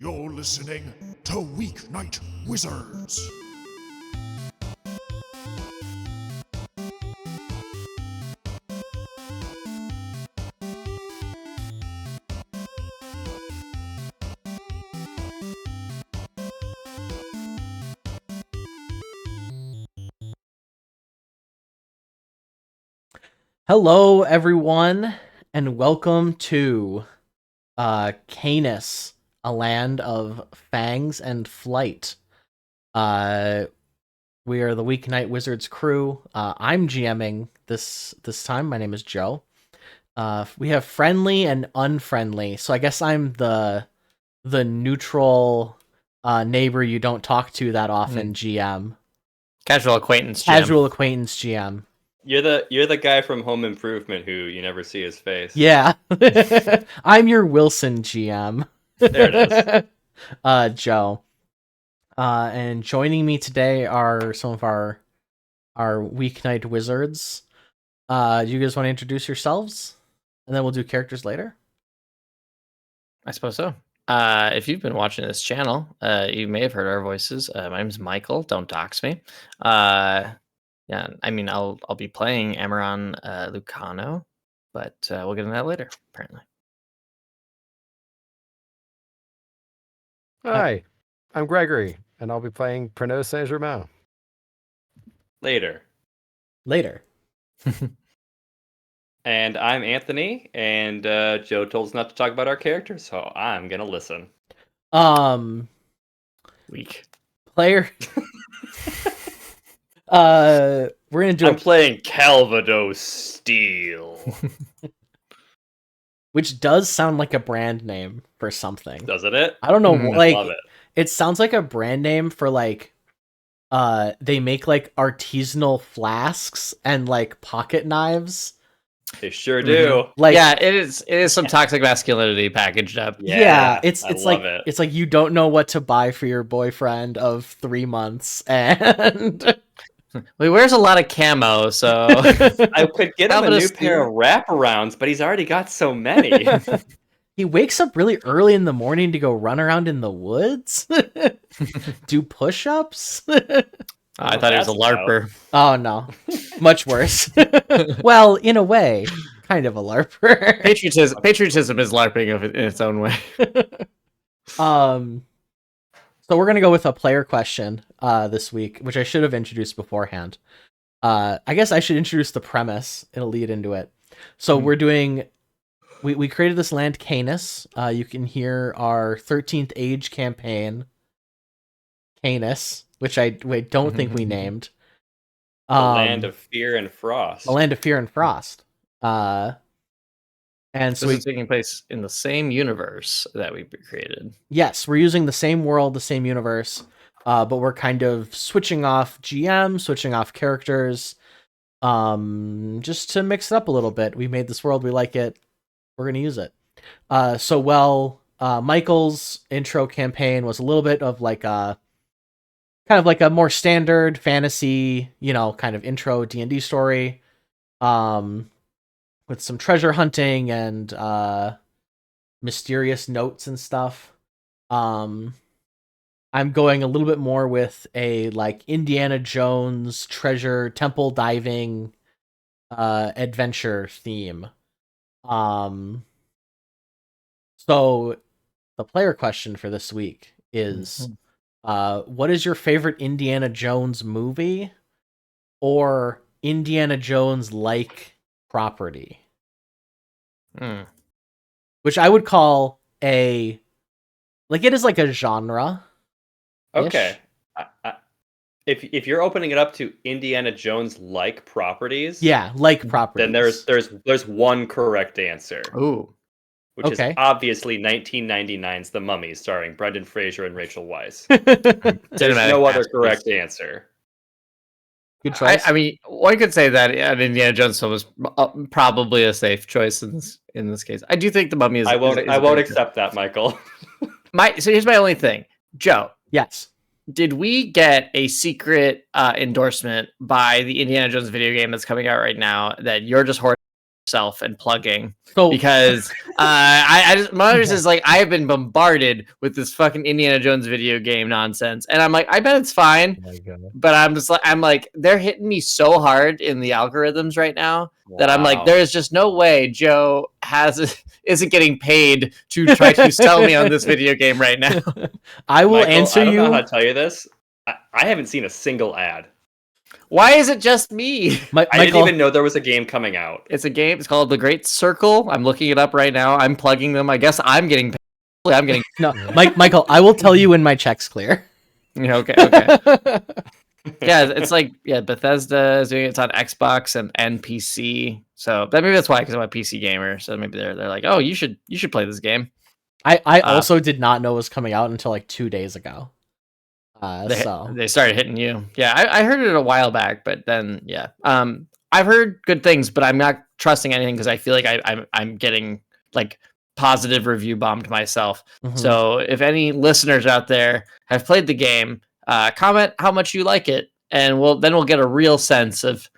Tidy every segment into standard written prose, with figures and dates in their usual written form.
You're listening to Weeknight Wizards. Hello, everyone, and welcome to Caenis, a land of fangs and flight. We are the Weeknight Wizards crew. I'm GMing this time. My name is Joe. We have friendly and unfriendly, so I guess I'm the neutral neighbor you don't talk to that often. GM, Casual acquaintance. casual acquaintance. GM. You're the guy from Home Improvement who you never see his face. Yeah. I'm your Wilson GM. There it is. Joe. And joining me today are some of our Weeknight Wizards. Do you guys want to introduce yourselves? And then we'll do characters later? I suppose so. If you've been watching this channel, you may have heard our voices. My name's Michael. Don't dox me. Yeah, I mean, I'll be playing Amaron Lucano, but we'll get into that later, apparently. Hi, I'm Gregory, and I'll be playing Pernod Saint-Germain. Later. And I'm Anthony, and Joe told us not to talk about our characters, so I'm gonna listen. Weak. Player. We're gonna do. I'm playing Calvados Steel. Which does sound like a brand name for something. Doesn't it? I don't know. I love it. It sounds like a brand name for like. They make like artisanal flasks and like pocket knives. They sure do. Like, yeah, it is some toxic masculinity packaged up. Yeah, it's love like it. It's like you don't know what to buy for your boyfriend of 3 months, and Well, he wears a lot of camo, so I could get him a Calvados new pair of wraparounds, but he's already got so many. he wakes up really early in the morning to go run around in the woods, do push-ups. I thought he was a larper. Oh no, much worse. Well, in a way, kind of a larper. Patriotism is larping in its own way. So we're gonna go with a player question this week, which I should have introduced beforehand. I guess I should introduce the premise. It'll lead into it. So we're doing. We created this land, Caenis. You can hear our 13th Age campaign, Caenis, which I don't think we named. The Land of Fear and Frost. The Land of Fear and Frost. And so This is taking place in the same universe that we created. Yes, we're using the same world, the same universe, but we're kind of switching off GM, switching off characters, just to mix it up a little bit. We made this world, we like it, we're going to use it. Michael's intro campaign was a little bit of like a kind of like a more standard fantasy, kind of intro D&D story, with some treasure hunting and mysterious notes and stuff. I'm going a little bit more with a like Indiana Jones treasure temple diving adventure theme. So the player question for this week is what is your favorite Indiana Jones movie or Indiana Jones like property? Which I would call it is like a genre. Okay. If you're opening it up to Indiana Jones like properties, like properties, then there's one correct answer. Ooh. Which is obviously 1999's The Mummy, starring Brendan Fraser and Rachel Weisz. There's no other correct answer. Good choice. I mean, one could say that an Indiana Jones film is probably a safe choice in this case. I do think The Mummy is. I won't accept that, Michael. So here's my only thing, Joe. Yes. Did we get a secret endorsement by the Indiana Jones video game that's coming out right now that you're just yourself and plugging So because my other is like I have been bombarded with this fucking Indiana Jones video game nonsense, and I'm like, I bet it's fine, Oh my God. but I'm like they're hitting me so hard in the algorithms right now that I'm like, there is just no way Joe isn't getting paid to try to sell me on this video game right now. I will Michael, answer I don't you. know how to tell you this. I haven't seen a single ad. Why is it just me? I didn't even know there was a game coming out. It's a game. It's called The Great Circle. I'm looking it up right now. I'm plugging them. I guess I'm getting paid. I'm getting. No, Michael, I will tell you when my check's clear. Yeah, okay. Yeah, it's like Bethesda is doing it. It's on Xbox and PC. So maybe that's why, because I'm a PC gamer. So maybe they're like, oh, you should play this game. I also did not know it was coming out until like 2 days ago. They started hitting you. Yeah, I heard it a while back, but then yeah, I've heard good things, but I'm not trusting anything because I feel like I'm getting like positive review bombed myself. Mhm. So if any listeners out there have played the game, comment how much you like it, and we'll get a real sense of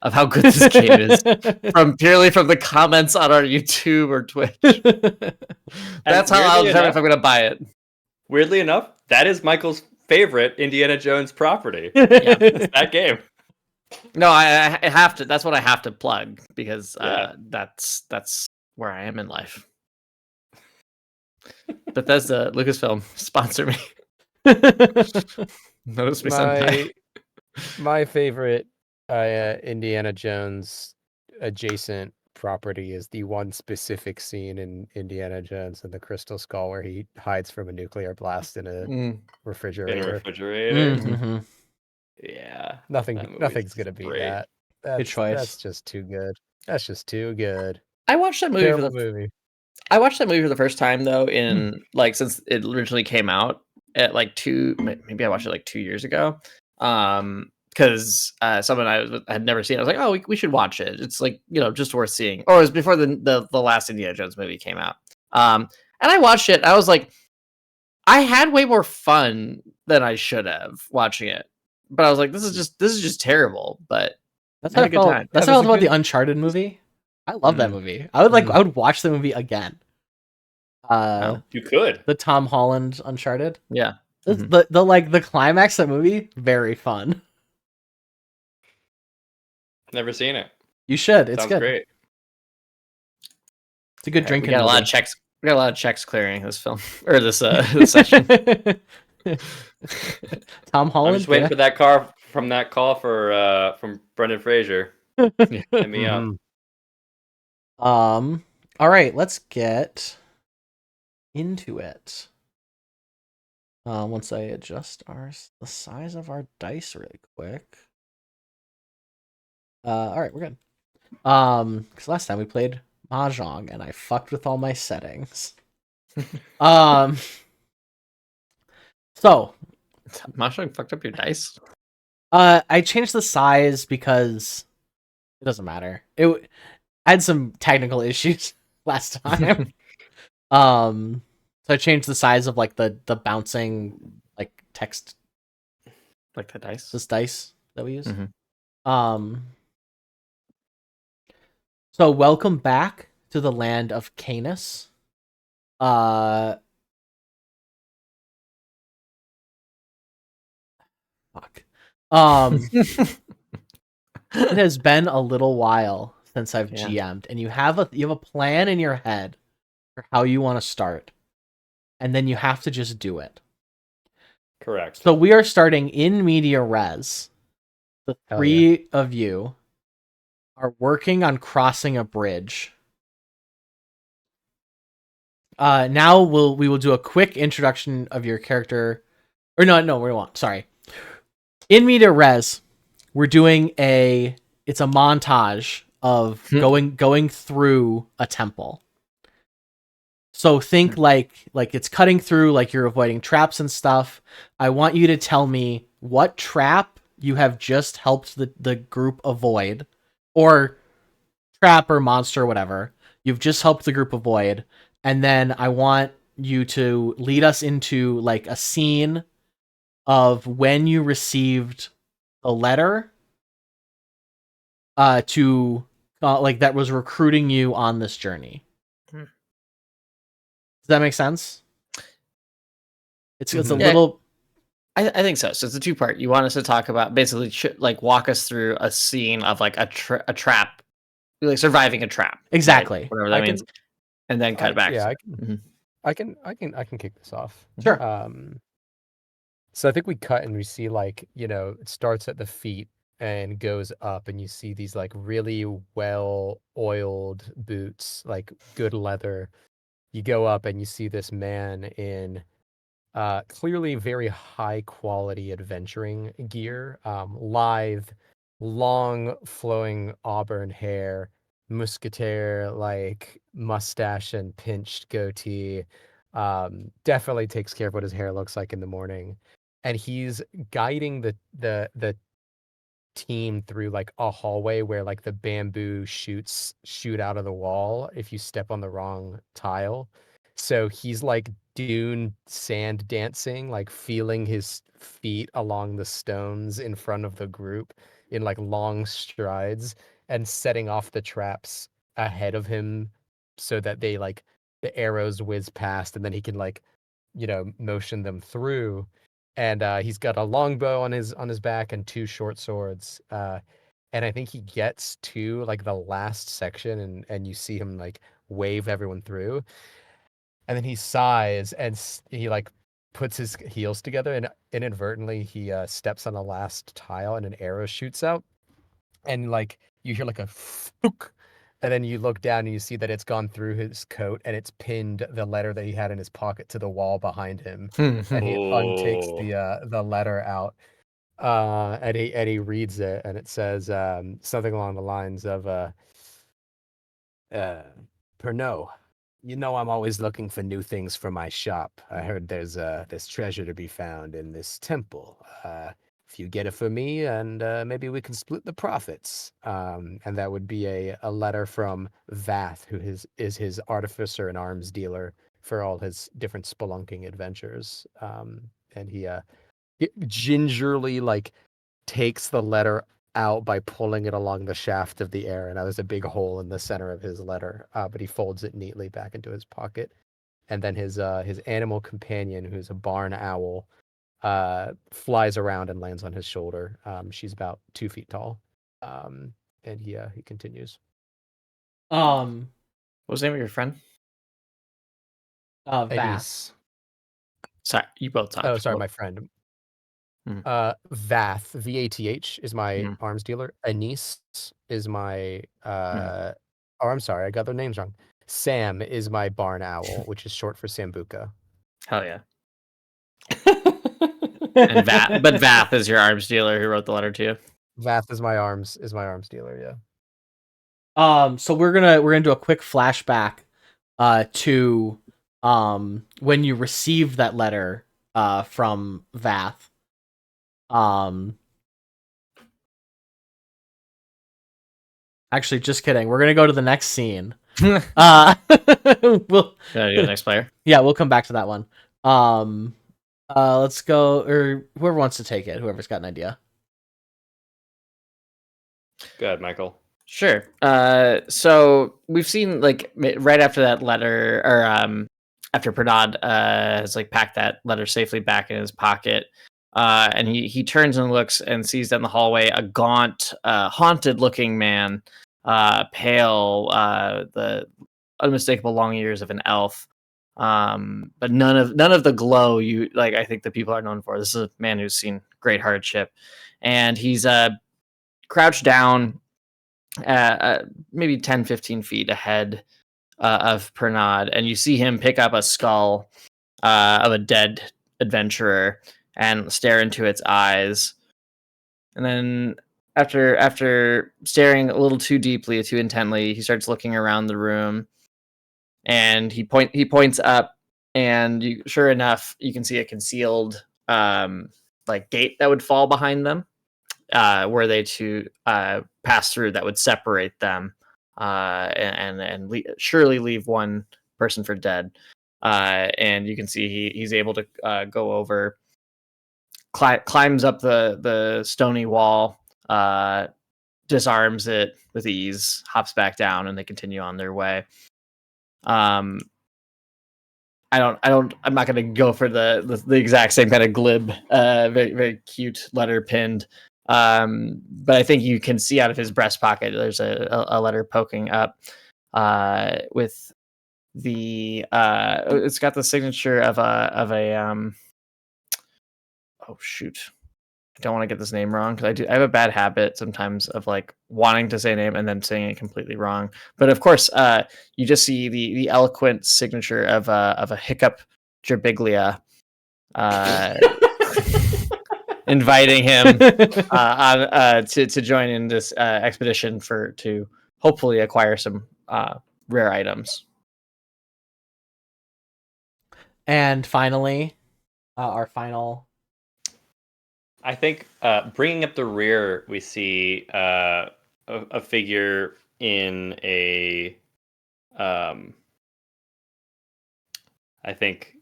how good this game is purely from the comments on our YouTube or Twitch. That's how I'll determine if I'm going to buy it. Weirdly enough, that is Michael's favorite Indiana Jones property. Yeah. It's that game. No, I have to. That's what I have to plug because that's where I am in life. Bethesda, Lucasfilm, sponsor me. Notice me sometime. My favorite Indiana Jones adjacent property is the one specific scene in Indiana Jones and the Crystal Skull where he hides from a nuclear blast in a refrigerator. In a refrigerator. Mm-hmm. Yeah. Nothing's gonna beat great. that. Good choice. That's just too good. That's just too good. I watched that movie movie. I watched that movie for the first time though in like since it originally came out at like maybe I watched it like 2 years ago. Because someone I had never seen, I was like, oh, we should watch it. It's like, just worth seeing. Or it was before the last Indiana Jones movie came out. And I watched it. I was like, I had way more fun than I should have watching it. But I was like, this is just terrible. But That's how I felt. That's how I felt about the Uncharted movie. I love that movie. I would watch the movie again. You could. The Tom Holland Uncharted. Yeah. The climax of that movie, very fun. Never seen it. You should. It's Sounds good. great. It's a good drinking. We got a lot of checks. We got a lot of checks clearing this film or this session. Tom Holland. I'm just waiting for that call from Brendan Fraser. Hit me up. All right, let's get into it. Once I adjust the size of our dice really quick. All right, we're good. Because last time we played Mahjong and I fucked with all my settings. So Mahjong fucked up your dice. I changed the size because it doesn't matter. I had some technical issues last time. So I changed the size of like the bouncing like text, like the dice. This dice that we use. Mm-hmm. So welcome back to the land of Caenis. Fuck. It has been a little while since I've GM'd, and you have a plan in your head for how you want to start, and then you have to just do it. Correct. So we are starting in media res. The three of you are working on crossing a bridge. Now we will do a quick introduction of your character. Or no, we won't. Sorry. In media res, we're doing it's a montage of going through a temple. So think like it's cutting through, like you're avoiding traps and stuff. I want you to tell me what trap you have just helped the group avoid, or trap or monster or whatever you've just helped the group avoid, and then I want you to lead us into like a scene of when you received a letter to like that was recruiting you on this journey. Does that make sense? It's a little. I think so. So it's a two-part. You want us to talk about basically like walk us through a scene of like a trap, like surviving a trap. Exactly. Right? Whatever that means. And then cut back. Yeah, I can kick this off. Sure. So I think we cut and we see like, it starts at the feet and goes up, and you see these like really well oiled boots, like good leather. You go up and you see this man in clearly very high quality adventuring gear, lithe, long flowing auburn hair, musketeer like mustache and pinched goatee. Definitely takes care of what his hair looks like in the morning, and he's guiding the team through like a hallway where like the bamboo shoots shoot out of the wall if you step on the wrong tile. So he's like dune sand dancing, like feeling his feet along the stones in front of the group in like long strides and setting off the traps ahead of him so that they like the arrows whiz past and then he can like motion them through. And he's got a longbow on his back and two short swords. And I think he gets to like the last section, and you see him like wave everyone through, and then he sighs and he like puts his heels together, and inadvertently he steps on the last tile, and an arrow shoots out, and like you hear like a fook. And then you look down and you see that it's gone through his coat and it's pinned the letter that he had in his pocket to the wall behind him. And he untakes the letter out, and he reads it, and it says something along the lines of Pernod, I'm always looking for new things for my shop. I heard there's treasure to be found in this temple. If you get it for me, and maybe we can split the profits. And that would be a letter from Vath, who is his artificer and arms dealer for all his different spelunking adventures. And he gingerly like takes the letter out by pulling it along the shaft of the air, and there's a big hole in the center of his letter. But he folds it neatly back into his pocket, and then his animal companion, who's a barn owl, flies around and lands on his shoulder. She's about 2 feet tall, and he continues. What was the name of your friend? Vath. Sorry, you both talked. Oh, sorry, my friend. Vath, Vath is my arms dealer. Caenis is my oh, I'm sorry, I got their names wrong. Sam is my barn owl, which is short for Sambuca. Hell yeah. And Vath is your arms dealer who wrote the letter to you. Vath is my arms dealer, yeah. So we're gonna do a quick flashback to when you received that letter from Vath. Actually, just kidding. We're gonna go to the next scene. We'll next player. Yeah, we'll come back to that one. Let's go, or whoever wants to take it. Whoever's got an idea. Go ahead, Michael. Sure. So we've seen like right after that letter, or after Pernod has like packed that letter safely back in his pocket. And he turns and looks and sees down the hallway a gaunt, haunted-looking man, pale, the unmistakable long ears of an elf, but none of the glow you like. I think the people are known for. This is a man who's seen great hardship, and he's crouched down, maybe 10, 15 feet ahead of Pernod, and you see him pick up a skull of a dead adventurer and stare into its eyes. And then after staring a little too deeply, too intently, he starts looking around the room, and he points up, and sure enough, you can see a concealed like gate that would fall behind them, were they to pass through, that would separate them and surely leave one person for dead. And you can see he's able to go over, climbs up the stony wall, disarms it with ease, hops back down, and they continue on their way. I'm not going to go for the exact same kind of glib, very, very cute letter pinned. But I think you can see out of his breast pocket, there's a letter poking up, with it's got the signature of a oh shoot. I don't want to get this name wrong because I have a bad habit sometimes of like wanting to say a name and then saying it completely wrong. But of course, you just see the eloquent signature of a hiccup Gerbiglia, inviting him to join in this expedition to hopefully acquire some rare items. And finally, our final. I think bringing up the rear, we see a figure in a, I think,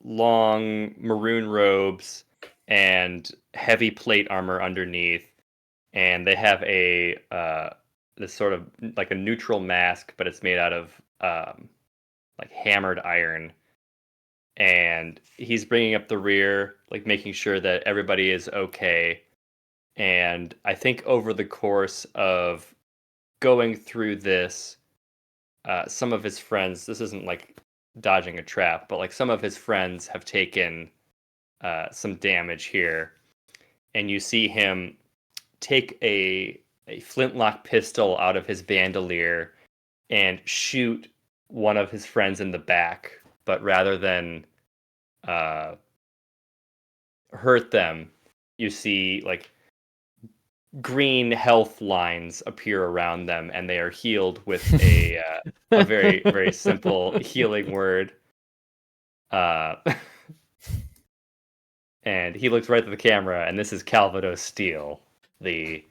long maroon robes and heavy plate armor underneath, and they have a this sort of like a neutral mask, but it's made out of like hammered iron. And he's bringing up the rear, like making sure that everybody is okay. And I think over the course of going through this, some of his friends, this isn't like dodging a trap, but like some of his friends have taken some damage here. And you see him take a flintlock pistol out of his bandolier and shoot one of his friends in the back. But rather than hurt them, you see like green health lines appear around them, and they are healed with a very, very simple healing word. And he looks right at the camera, and this is Calvados Steel, the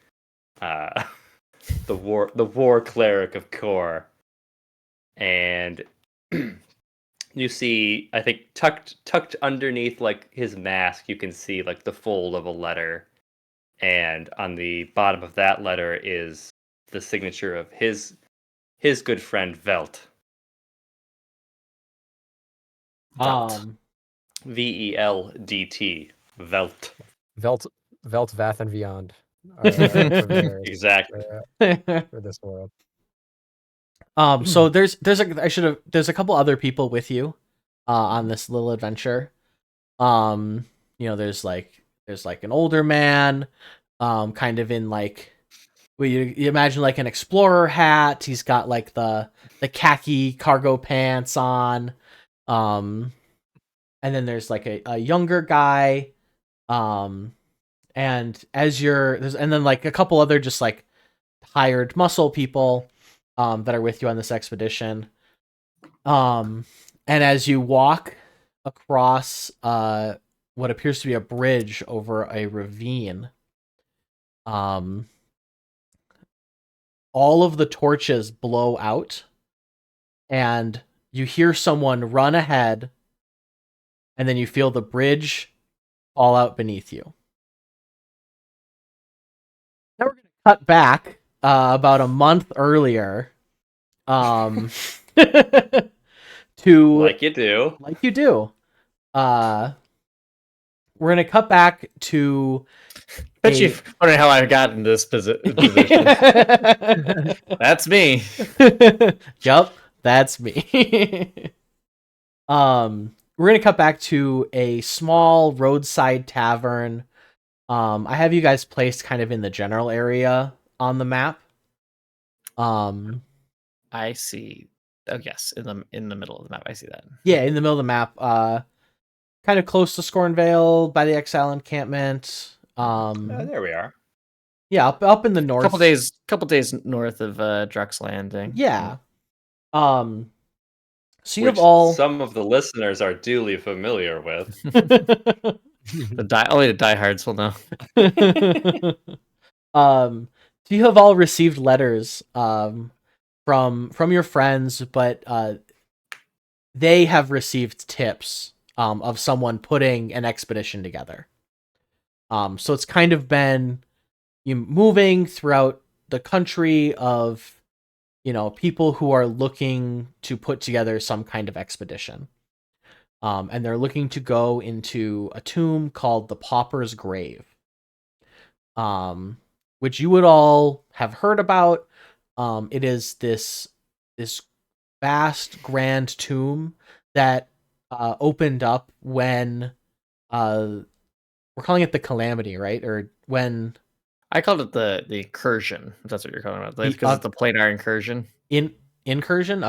war cleric of Kor. And you see, I think tucked underneath like his mask, you can see like the fold of a letter, and on the bottom of that letter is the signature of his good friend Velt. VELDT. Velt. Velt, Vath, and Beyond. Exactly. For this world. So there's a couple other people with you on this little adventure. There's an older man, kind of in like, well, you imagine like an explorer hat. He's got like the khaki cargo pants on. And then there's like a younger guy. And then like a couple other just like hired muscle people that are with you on this expedition. And as you walk across what appears to be a bridge over a ravine, all of the torches blow out, and you hear someone run ahead, and then you feel the bridge fall out beneath you. Now we're going to cut back about a month earlier, to like you do. We're gonna cut back to. Bet you wondering how I got in this position. That's me. Yup, that's me. We're gonna cut back to a small roadside tavern. I have you guys placed kind of in the general area on the map. I see. Oh yes, in the middle of the map. I see that. Yeah, in the middle of the map. Kind of close to Scornvale by the Exile encampment. There we are. Yeah, up in the north. Couple days north of Drux Landing. Yeah. So you Which have all some of the listeners are duly familiar with. Only the diehards will know. So you have all received letters from your friends, but they have received tips of someone putting an expedition together. So it's kind of been you moving throughout the country of, people who are looking to put together some kind of expedition. And they're looking to go into a tomb called the Pauper's Grave, which you would all have heard about. It is this vast, grand tomb that opened up when we're calling it the Calamity, right? Or when I called it the incursion. If that's what you're calling it, The, because it's the planar incursion. Accursion?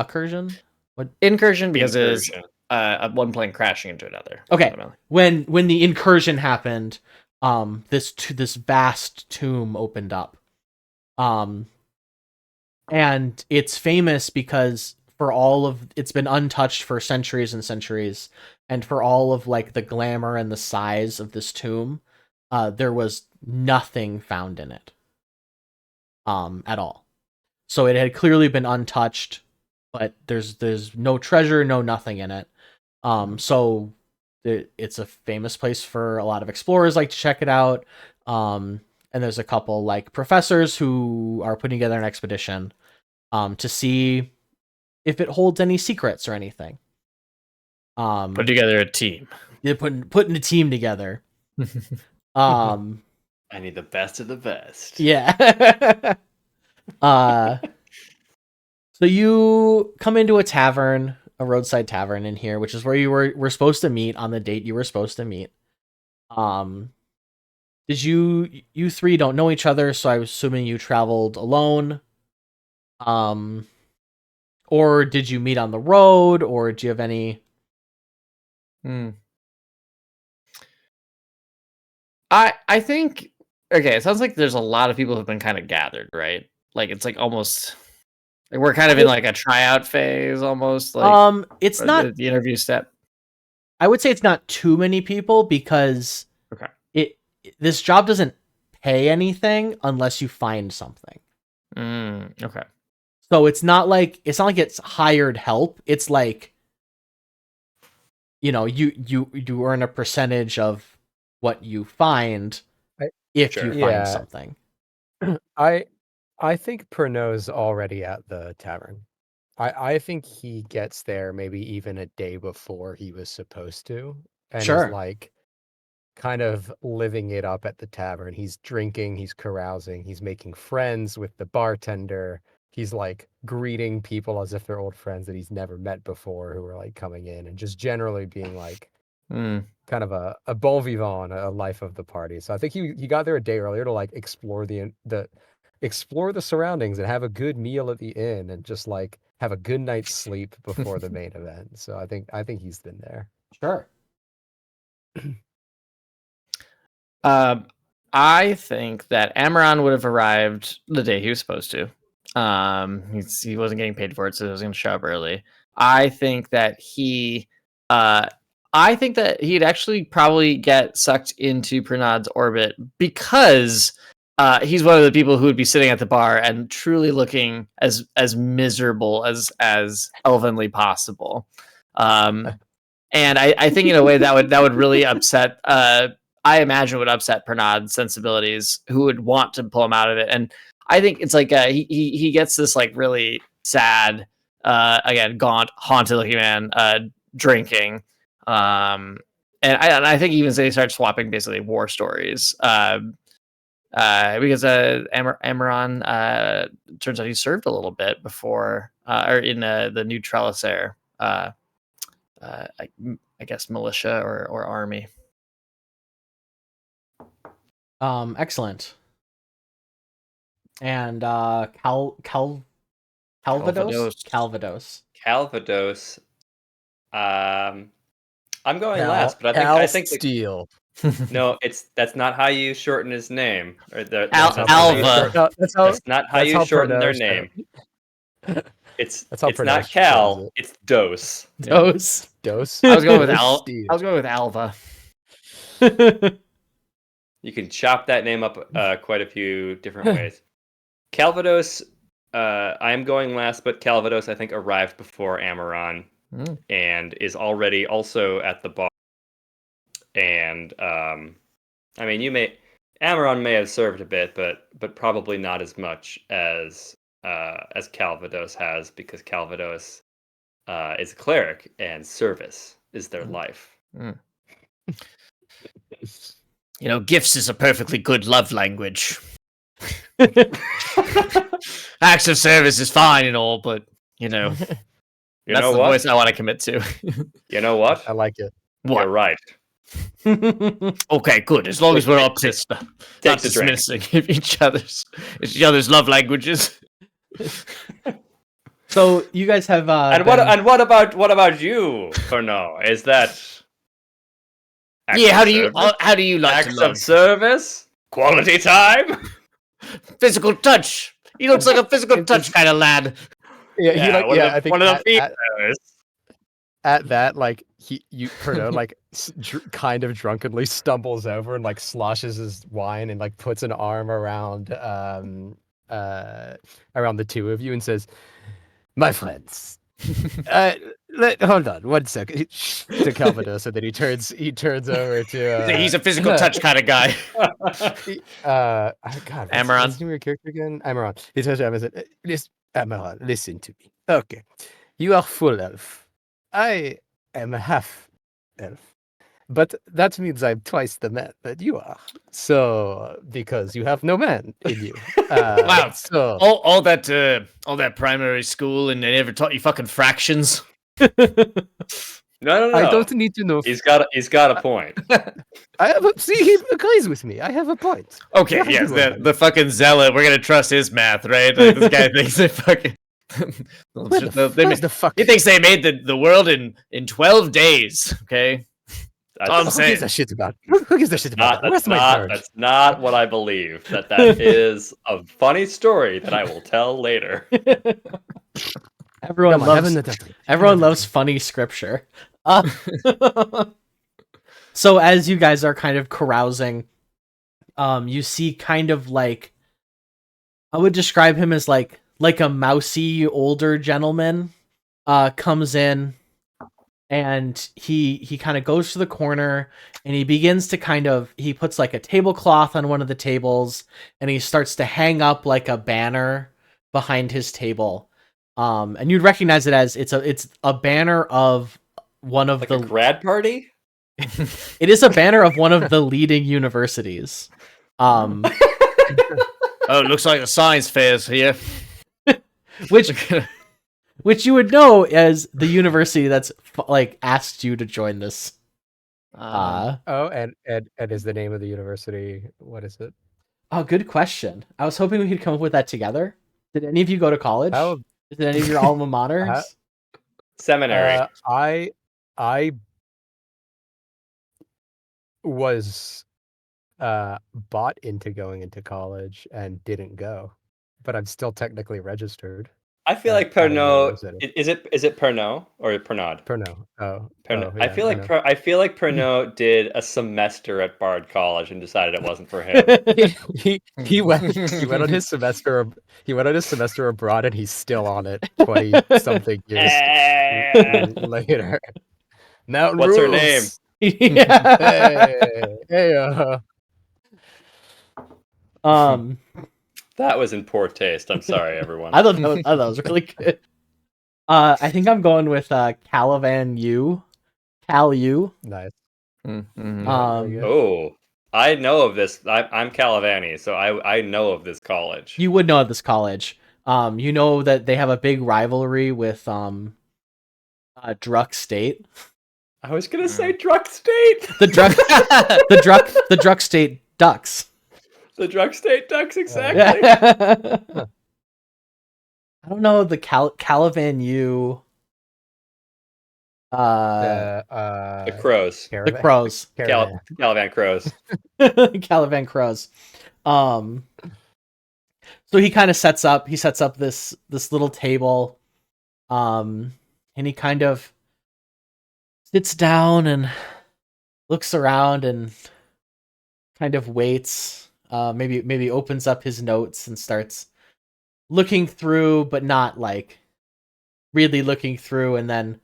What? Incursion because it is Incursion. one plane crashing into another. Okay. fundamentally. When the incursion happened, this vast tomb opened up. And it's famous because it's been untouched for centuries and centuries, and for all of like the glamour and the size of this tomb, there was nothing found in it. At all. So it had clearly been untouched, but there's no treasure, no nothing in it. So it's a famous place for a lot of explorers like to check it out. And there's a couple like professors who are putting together an expedition to see if it holds any secrets or anything. Put together a team. They're putting a team together. I need the best of the best. Yeah. So you come into a tavern, a roadside tavern in here, which is where you were supposed to meet on the date you were supposed to meet. Did you three don't know each other, so I was assuming you traveled alone. Or did you meet on the road, or do you have any? I think okay, it sounds like there's a lot of people who've been kind of gathered, right? Like it's like almost like we're kind of in like a tryout phase almost, like It's not the interview step. I would say it's not too many people because Okay. This job doesn't pay anything unless you find something. Okay. So it's not like it's hired help. It's like you earn a percentage of what you find if Sure. you find Yeah. something. I think Pernod's already at the tavern. I think he gets there maybe even a day before he was supposed to, and is Sure. like kind of living it up at the tavern. He's drinking, he's carousing, he's making friends with the bartender. He's like greeting people as if they're old friends that he's never met before who are like coming in, and just generally being like kind of a bon vivant, a life of the party. So I think he got there a day earlier to like explore the surroundings and have a good meal at the inn and just like have a good night's sleep before the main event. So I think he's been there. Sure. I think that Amaran would have arrived the day he was supposed to. He wasn't getting paid for it, so he was going to show up early. I think that he'd actually probably get sucked into Pernod's orbit because he's one of the people who would be sitting at the bar and truly looking as miserable as elvenly possible. And I think in a way that would really upset. I imagine would upset Pernod's sensibilities, who would want to pull him out of it. And I think it's like he gets this like really sad, again gaunt, haunted looking man drinking. And I think even they start swapping basically war stories. Because Amaran turns out he served a little bit before, or in the New Trellisair, I guess militia or army. Excellent. And Calvados. Calvados. I'm going last, but I think Steel. no, that's not how you shorten his name. Or Alva. That's not how you shorten their name. It's not Cal. It's Dos. Dos. I was going with Steve. I was going with Alva. You can chop that name up quite a few different ways. Calvados. I am going last, but Calvados I think arrived before Amaran and is already also at the bar. And I mean, you Amaron may have served a bit, but probably not as much as Calvados has, because Calvados is a cleric and service is their life. Mm. You know, gifts is a perfectly good love language. Acts of service is fine and all, but you know, You that's know the what? voice I want to commit to. You know what? I like it. What? You're right. Okay, good. As long as we're not Take not the drink. dismissing each other's love languages. So you guys have And what about you, Pernod? Is that Yeah, how do you service? like Acts to love? of service? Quality time? Physical touch. He looks like a physical touch kind of lad. Yeah, he like one yeah. of the, I think one of the at females. that, like Pernod like kind of drunkenly stumbles over and like sloshes his wine and like puts an arm around around the two of you and says, "My friends, hold on one second." To Calvados, and then he turns over to He's a physical touch kind of guy. God, Amaron. what's the name of your character again? Amaron. He turns around and said, Amaron, listen to me. Okay, you are full elf. I am a half elf. But that means I'm twice the man that you are. So, because you have no man in you. Wow. So, All that primary school, and they never taught you fucking fractions. No. I don't need to know. He's got a point. See, he agrees with me. I have a point. Okay, Very yes, well. the fucking zealot. We're gonna trust his math, right? Like, this guy thinks they fucking. Where's the fuck? He thinks they made the world in 12 days. Okay, that's all I'm Who saying. gives a shit about? Who gives a shit about that? Where's my charge? That's not what I believe. That is a funny story that I will tell later. everyone Come on, have loves another drink. everyone loves funny scripture. So as you guys are kind of carousing, you see kind of like, I would describe him as like a mousy older gentleman comes in, and he kind of goes to the corner and he begins to he puts like a tablecloth on one of the tables and he starts to hang up like a banner behind his table. And you'd recognize it as it's a banner of one of Like the a grad party? it is a banner of one of the leading universities. Oh, it looks like the science fair's here. which you would know as the university that's like asked you to join this. Oh, and is the name of the university? What is it? Oh, good question. I was hoping we could come up with that together. Did any of you go to college? How- Did any of your alma maters? Seminary. I was bought into going into college and didn't go, but I'm still technically registered. I feel like at a Pernod. university. Is it Pernod or Pernod? Pernod. Pernod. Yeah, I feel like Pernod. I feel like Pernod did a semester at Bard College and decided it wasn't for him. he went on his semester. He went on his semester abroad, and he's still on it 20 something years later. Mountain What's her rules. name? Yeah. Hey, That was in poor taste. I'm sorry, everyone. I thought that was really good. I think I'm going with Calavan U. Cal U. nice. Mm-hmm. Oh, I know of this. I'm Calavani, so I know of this college. You would know at this college. You know that they have a big rivalry with Druck State. I was gonna say Druck State. The Druck State Ducks. The Druck State Ducks, exactly. I don't know the Calavan U. The Crows. The Crows. Calavan Crows. Calavan Crows. So he kind of sets up this little table, and he kind of sits down and looks around and kind of waits. Maybe opens up his notes and starts looking through, but not like really looking through. And then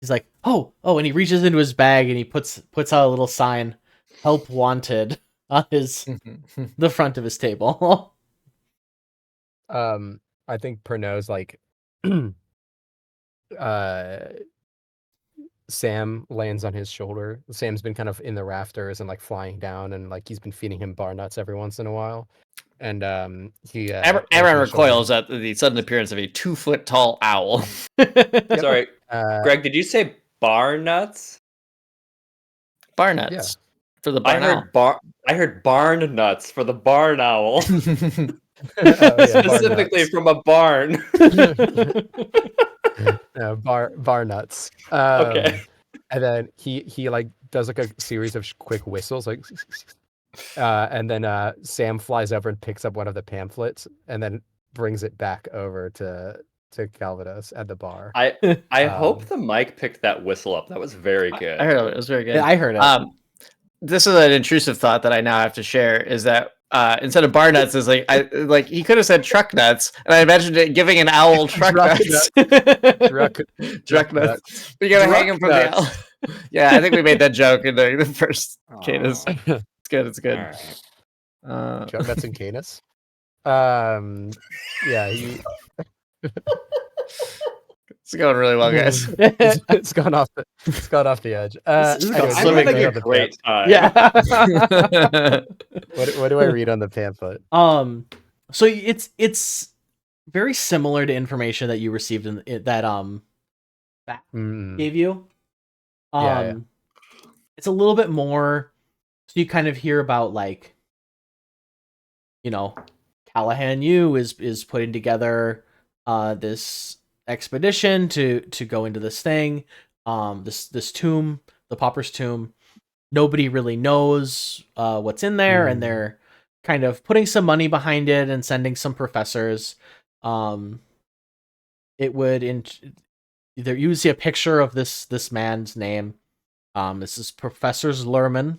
he's like, oh, and he reaches into his bag and he puts out a little sign, "Help wanted," on the front of his table. I think Pernod's like Sam lands on his shoulder. Sam's been kind of in the rafters and like flying down, and like he's been feeding him bar nuts every once in a while. And he lands on Aaron his shoulder. recoils at the sudden appearance of a 2-foot tall owl. Sorry, Greg, did you say bar nuts? Bar nuts for the barn owl. I heard barn nuts for the barn owl. Specifically from a barn. No, bar nuts. Okay. And then he like does like a series of quick whistles, like, and then Sam flies over and picks up one of the pamphlets, and then brings it back over to Calvados at the bar. I hope the mic picked that whistle up. That was very good. I heard it. It was very good. Yeah, I heard it. This is an intrusive thought that I now have to share. Is that instead of bar nuts, is like he could have said truck nuts, and I imagined it giving an owl truck nuts. Truck nuts. We gotta hang him from the owl. Yeah, I think we made that joke in the first Caenis. It's good. It's good. Right. Truck nuts and Caenis. Yeah, It's going really well, guys. it's gone off the edge. This is anyways, so what do I big. read on the Great time. Yeah. what do I read on the pamphlet? So it's very similar to information that you received in that gave you. Yeah. It's a little bit more, so you kind of hear about like, Callahan U is putting together this expedition to go into this thing, this tomb, the Pauper's Tomb. Nobody really knows what's in there, and they're kind of putting some money behind it and sending some professors. It would you would see a picture of this man's name. This is Professor Zlerman.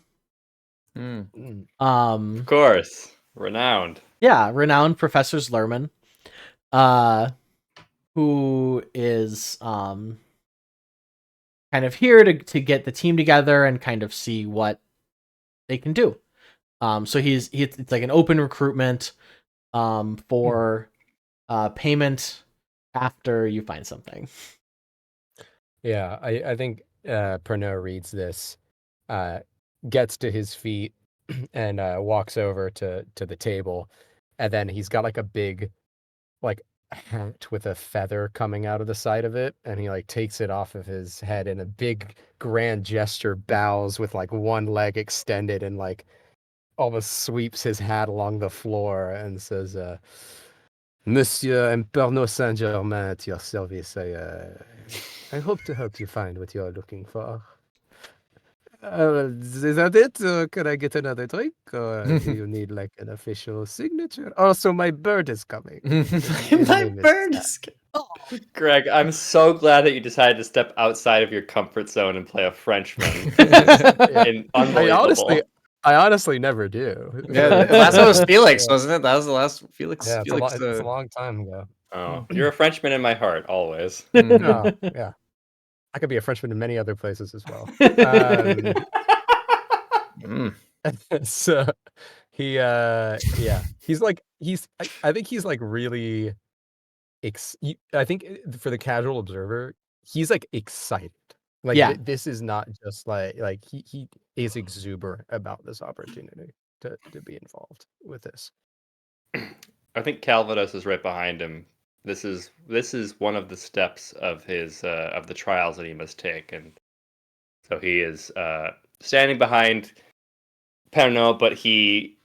Of course, renowned. Yeah, renowned Professor Zlerman. Who is kind of here to get the team together and kind of see what they can do. So it's like an open recruitment for payment after you find something. Yeah, I think Pernod reads this, gets to his feet, and walks over to the table, and then he's got like a big like hat with a feather coming out of the side of it, and he like takes it off of his head in a big grand gesture, bows with like one leg extended, and like almost sweeps his hat along the floor and says, Monsieur and Pernod Saint-Germain at your service. I hope to help you find what you're looking for. Is that it? Could I get another drink? Or do you need like an official signature? Also, my bird is coming. My bird is Greg, I'm so glad that you decided to step outside of your comfort zone and play a Frenchman. Unbelievable. I honestly never do. Yeah, the last one was Felix, wasn't it? That was the last Felix. Yeah, Felix, it's a long time ago. Oh, you're a Frenchman in my heart, always. Oh, yeah. I could be a Frenchman in many other places as well. So I think he's like really I think for the casual observer, he's like excited. Like this is not just like he is exuberant about this opportunity to be involved with this. I think Calvados is right behind him. This is one of the steps of his of the trials that he must take, and so he is standing behind Pernod, but he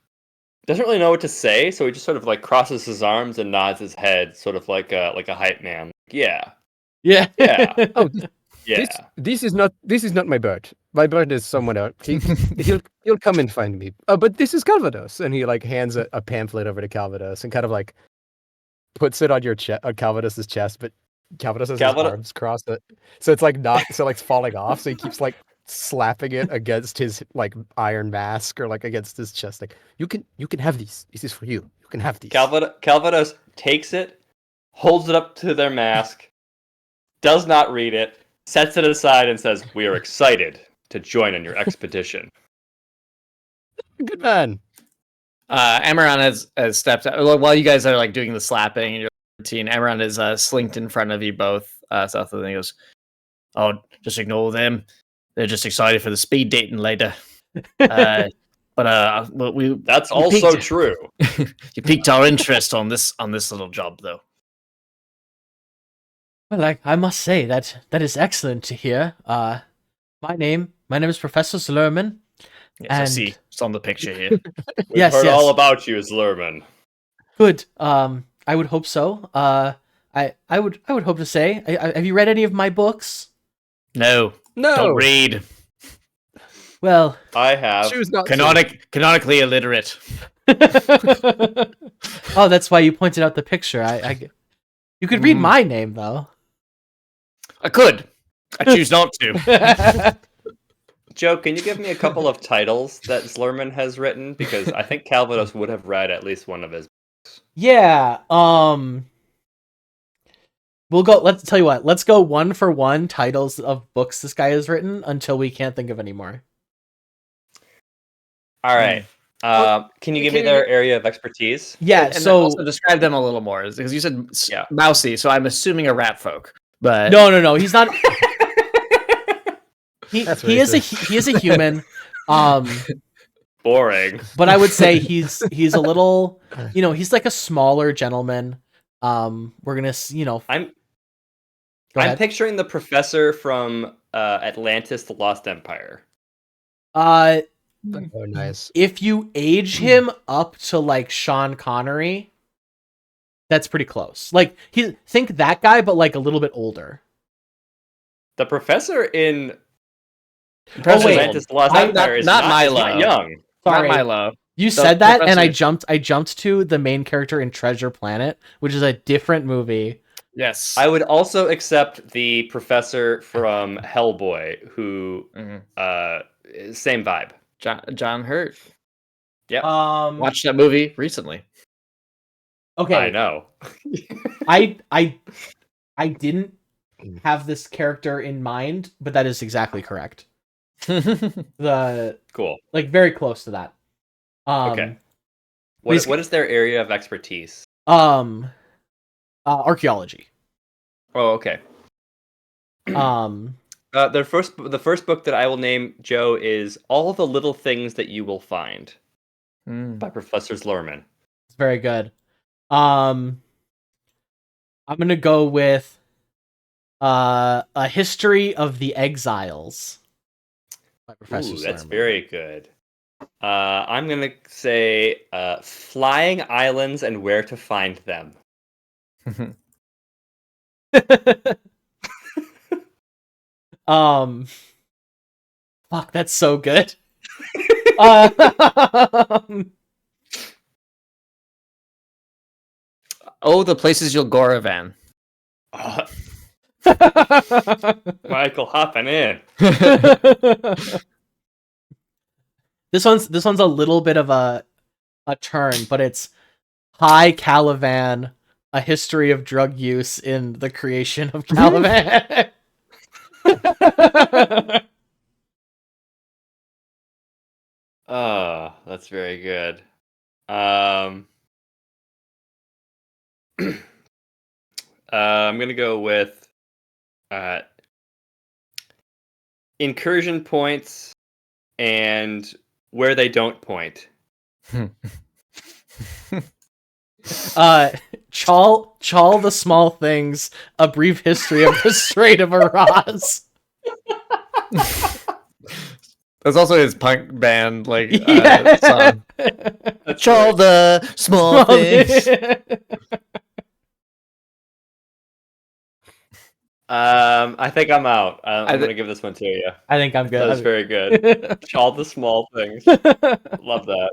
doesn't really know what to say, so he just sort of like crosses his arms and nods his head, sort of like a hype man. Yeah. Oh, yeah. This is not my bird. My bird is someone else. He'll come and find me. But this is Calvados, and he like hands a pamphlet over to Calvados and kind of like puts it on Calvados's chest, but Calvados has his arms crossed, so it's like not so like falling off. So he keeps like slapping it against his like iron mask or like against his chest. Like you can have these. This is for you. You can have these. Calvados takes it, holds it up to their mask, does not read it, sets it aside, and says, "We are excited to join in your expedition." Good man. Amaran has stepped out while you guys are like doing the slapping and your routine. Amaran is slinked in front of you both. South of the, he goes, "Oh, just ignore them. They're just excited for the speed dating later." But we That's you also piqued- true. You piqued our interest on this little job, though. Well, I must say that is excellent to hear. My name is Professor Slurman. Yes, I And- see. It's on the picture here. We've Yes, heard yes. all about you, Slurman. Good. I would hope so. I would hope to say. Have you read any of my books? No, don't read. Well, I have. Choose not to. Canonically illiterate. oh, that's why you pointed out the picture. You could read Mhm. my name though. I could. I choose not to. Joe, can you give me a couple of titles that Slurman has written? Because I think Calvados would have read at least one of his. Yeah. We'll go. Let's tell you what. Let's go one for one titles of books this guy has written until we can't think of any more. All right. Can you give me their area of expertise? Yeah. And then so also describe them a little more, because you said Yeah. mousy, so I'm assuming a rat folk. But no. He's not. That's he is a human. Boring. But I would say he's a little. He's like a smaller gentleman. We're gonna. I'm Go ahead. picturing the professor from Atlantis: The Lost Empire. Oh, nice. If you age him up to like Sean Connery, that's pretty close. Like think that guy, but like a little bit older. The professor in Oh, wait. Atlantis: The Lost I'm Empire is not not Milo. young. Sorry. not Milo. You said that, and professor. I jumped to the main character in Treasure Planet, which is a different movie. Yes. I would also accept the professor from Hellboy, who Mhm. same vibe. John Hurt. Yep. Watched that movie recently. Okay. I know. I didn't have this character in mind, but that is exactly correct. The Cool. like very close to that. Okay. he's- What is their area of expertise? Archaeology. Oh, okay. The first book that I will name, Joe, is All the Little Things That You Will Find by Professor Slurman. It's very good. I'm gonna go with A History of the Exiles by Professor Ooh, that's Slurman. very good. I'm gonna say Flying Islands and Where to Find Them. Fuck, that's so good. Um, Oh, the places you'll Goravan. Oh, Michael hopping in. This one's a little bit of a turn, but it's High Caliban, A History of Drug Use in the Creation of Caliban. Oh, that's very good. I'm gonna go with incursion points and where they don't point. Chal the Small Things, A Brief History of the Strait of Araz. That's also his punk band, like Yeah. song. All the small things. I think I'm out. I'm I thi- gonna give this one to you. I think I'm That was good. very good. All the small things. Love that.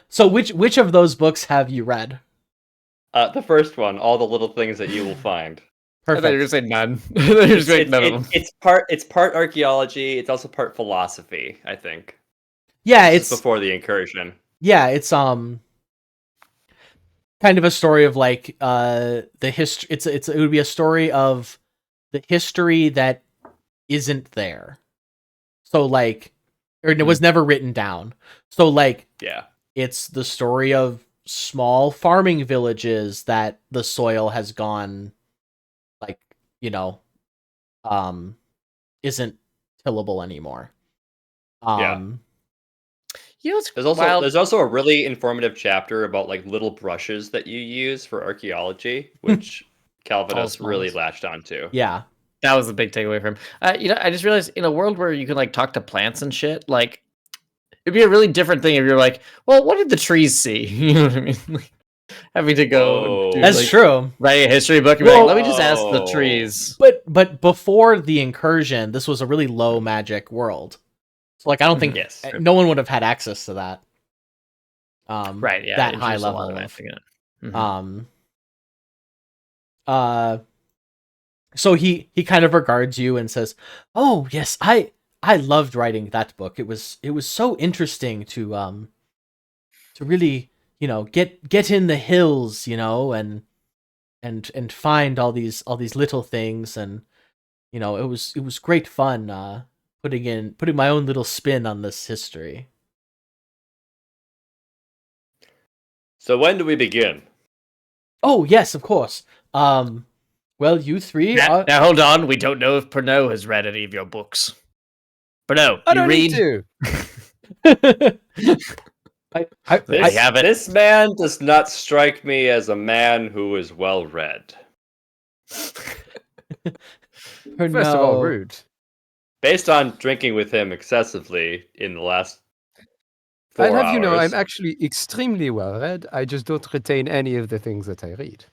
So which of those books have you read? The first one, All the Little Things That You Will Find. I thought you were Perfect. gonna say none. I thought you were gonna say none of them. It's part archaeology. It's also part philosophy. I think. Yeah, This it's is before the incursion. it's kind of a story of like the history. It would be a story of the history that isn't there. So like or it was never written down. So like Yeah. it's the story of small farming villages that the soil has gone like, isn't tillable anymore. You know, it's There's also a really informative chapter about like little brushes that you use for archaeology, which Calvinus really latched onto. Yeah. That was the big takeaway from him. I just realized in a world where you can like talk to plants and shit, like it'd be a really different thing if you're like, well, what did the trees see? You know what I mean? Like, having to go do, That's like, true. write a history book and be like, let me just ask the trees. But before the incursion, this was a really low magic world. So like I don't think Yes. no one would have had access to that. Right, yeah. That it high introduced a lot level of of magic in it. So he kind of regards you and says, "Oh yes, I loved writing that book. It was so interesting to really get in the hills, and find all these little things, and it was great fun putting my own little spin on this history." So when do we begin? Oh yes, of course. Well, you three are. Now hold on, we don't know if Pernod has read any of your books. Pernod, I you don't read? need to. This man does not strike me as a man who is well read. First of all, rude. Based on drinking with him excessively in the last 4 I'll hours. have you know, I'm actually extremely well read. I just don't retain any of the things that I read.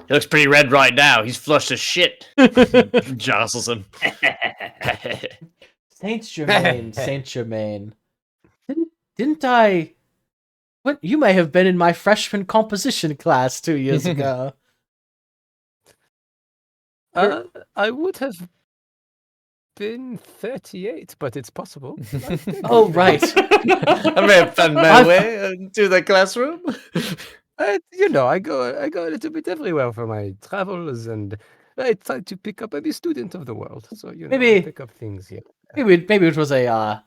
He looks pretty red right now. He's flushed as shit. Jostles him. Saint Germain. Didn't I? What? You may have been in my freshman composition class 2 years ago. I would have been 38, but it's possible. Oh right. I may have found my way into the classroom. I go a little bit everywhere for my travels, and I try to pick up every student of the world. So Maybe- I pick up things here. Maybe it was a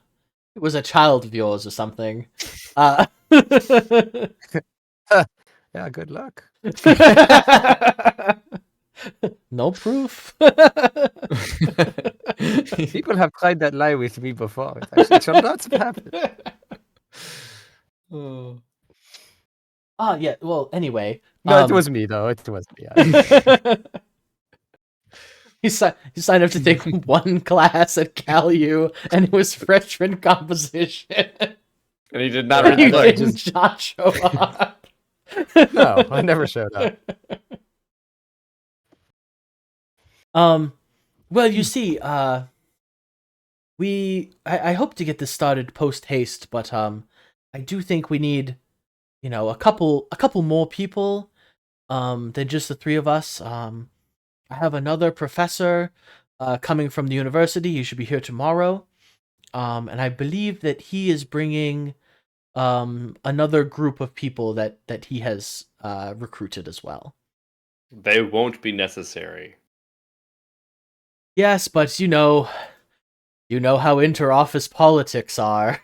child of yours or something. Yeah, good luck. No proof. People have tried that lie with me before. It actually turned out to happen. Yeah. Well, anyway. No, it was me though. It was me. He signed up to take one class at CalU, and it was freshman composition. And he did not He read the book. did not show up. No, I never showed up. Well, you see, I hope to get this started post haste, but I do think we need, a couple more people, than just the three of us. I have another professor, coming from the university. He should be here tomorrow. And I believe that he is bringing, another group of people that he has, recruited as well. They won't be necessary. Yes, but you know how inter-office politics are.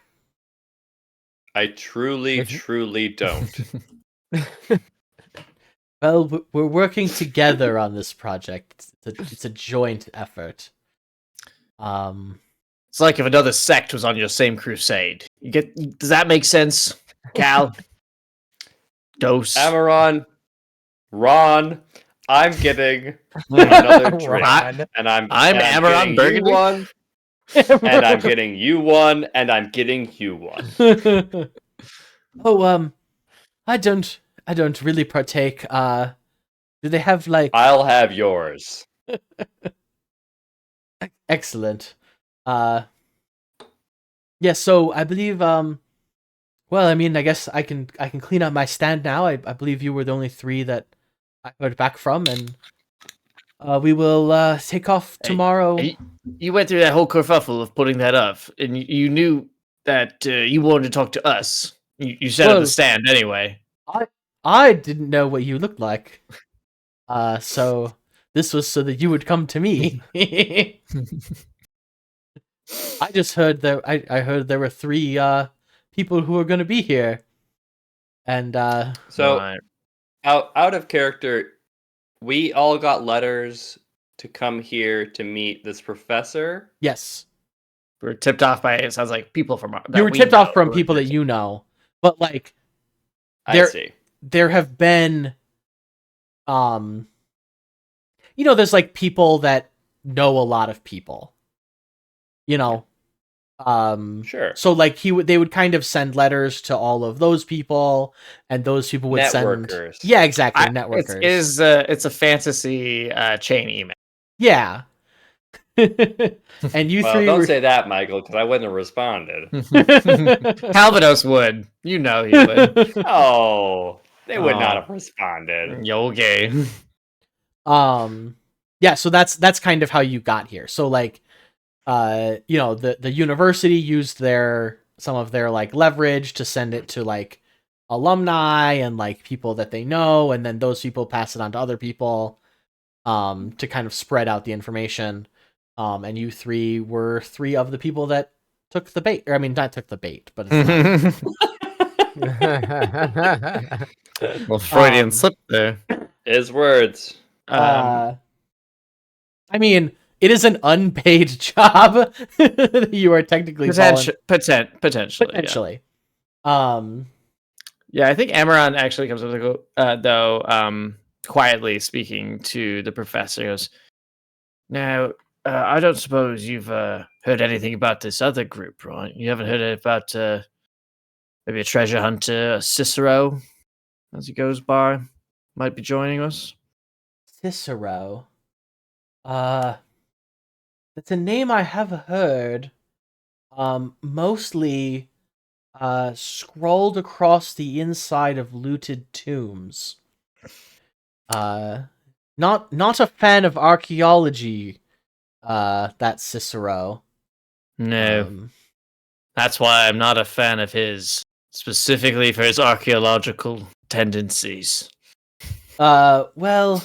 I truly don't. Well, we're working together on this project. It's a joint effort. It's like if another sect was on your same crusade. Does that make sense, Cal? Dose. Amaron, Ron, I'm getting another drink, and I'm Amaron getting Burgundy. you one, and I'm getting you one, and I'm getting you one. Oh, I don't really partake. Do they have like? I'll have yours. Excellent. Yeah, so I believe well, I mean, I guess I can clean up my stand now. I believe you were the only three that I heard back from, and we will take off tomorrow. You went through that whole kerfuffle of putting that up, and you knew that you wanted to talk to us. You set up the stand anyway. I didn't know what you looked like. So this was so that you would come to me. I just heard that I heard there were 3 people who are going to be here. And So Right. out of character, we all got letters to come here to meet this professor. yes. We're tipped off by, it sounds like, people from You were tipped off from people that you know. But like I see. there have been there's like people that know a lot of people. Sure. So like they would kind of send letters to all of those people, and those people would Networkers. send exactly, networkers. It's a fantasy chain email. Yeah. And you Well, 3 don't were say that, Michael, because I wouldn't have responded. Calvados would. You know he would. Oh, they would not Oh. have responded. Yo, okay. Yeah, so that's kind of how you got here. So like the university used some of their like leverage to send it to like alumni and like people that they know, and then those people pass it on to other people to kind of spread out the information. And you 3 were 3 of the people that took the bait. Or, I mean, not took the bait, but it's not. Well, Freudian Um, slip there. His words. I mean, it is an unpaid job. You are technically Potentially. potentially. Yeah, I think Amaron actually comes up to though, quietly speaking to the professor. Goes, now, I don't suppose you've heard anything about this other group, right? You haven't heard about maybe a treasure hunter, a Cicero, as he goes by, might be joining us. Cicero. That's a name I have heard. Mostly scrolled across the inside of looted tombs. Not a fan of archaeology, that Cicero. No, that's why I'm not a fan of his, specifically for his archaeological tendencies. Well,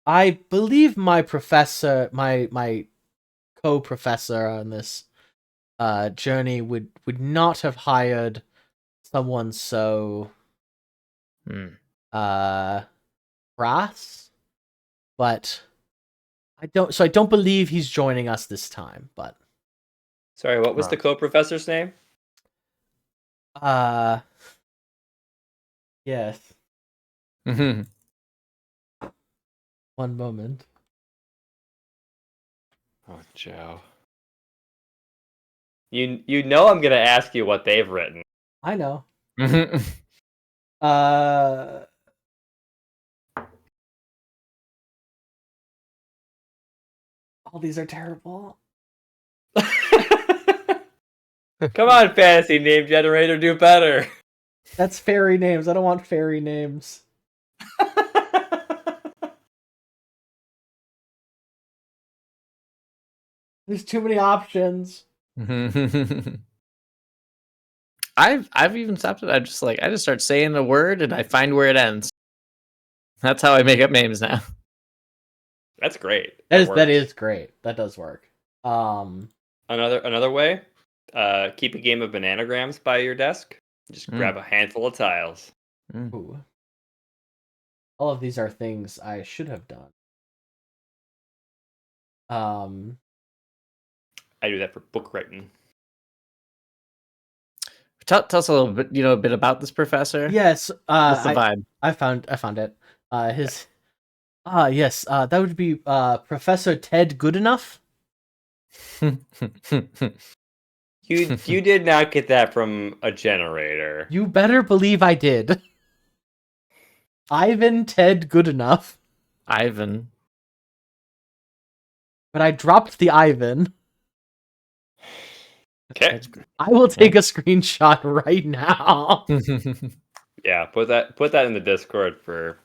I believe my professor, my co-professor on this journey would not have hired someone so crass, but I don't believe he's joining us this time. But Sorry, what was the co-professor's name? yes. One moment. Oh, Joe. You know I'm gonna ask you what they've written. I know. All these are terrible. Come on, fantasy name generator, do better. That's fairy names. I don't want fairy names. There's too many options. I've even stopped it. I just start saying a word and I find where it ends. That's how I make up names now. That's great. That is great. That does work. Another way, keep a game of bananagrams by your desk. Just grab a handful of tiles. Ooh. All of these are things I should have done. I do that for book writing. Tell us a little bit, a bit about this professor. Yes. What's the vibe? I found it. Yes. That would be Professor Ted Goodenough. You did not get that from a generator. You better believe I did. Ivan Ted Goodenough. Ivan. But I dropped the Ivan. Okay. I will take a screenshot right now. Yeah, put that in the Discord for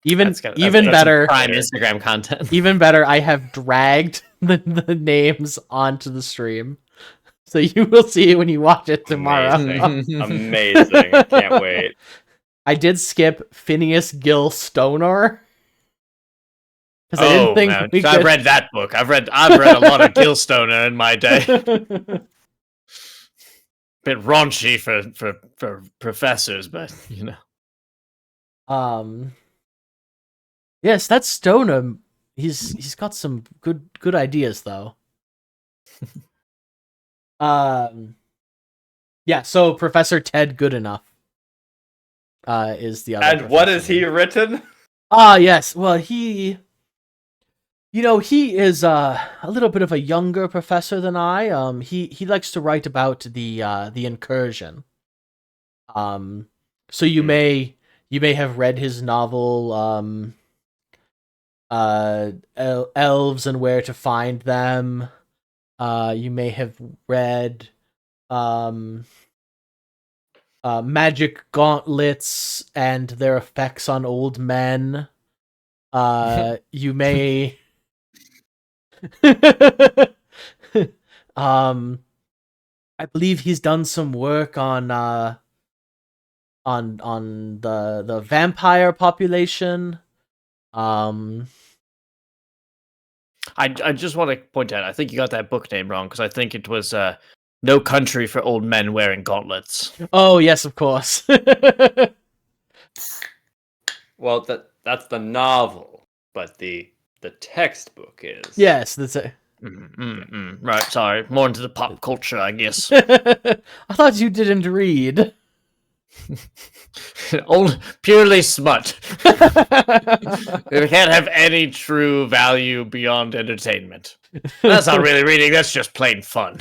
even that's better. Prime Instagram content. Even better, I have dragged the names onto the stream. So you will see it when you watch it tomorrow. Amazing. I can't wait. I did skip Phineas Gill Stonor. because I didn't think man. we I've could. read that book. I've read a lot of Gilstoner in my day. Bit raunchy for professors, but you know. Yes, that's Stoner. He's got some good ideas though. Yeah. So Professor Ted Goodenough is the other. And what is professor. he written? Yes. Well, he is a little bit of a younger professor than I. He likes to write about the incursion. So you may have read his novel Elves and Where to Find Them. You may have read Magic Gauntlets and Their Effects on Old Men. You may I believe he's done some work on the vampire population. I just want to point out, I think you got that book name wrong because I think it was No Country for Old Men Wearing Gauntlets. Oh yes, of course. Well, that's the novel, but the textbook is. Yes, that's it. Right, sorry. More into the pop culture, I guess. I thought you didn't read. Only purely smut. It can't have any true value beyond entertainment. That's not really reading, that's just plain fun.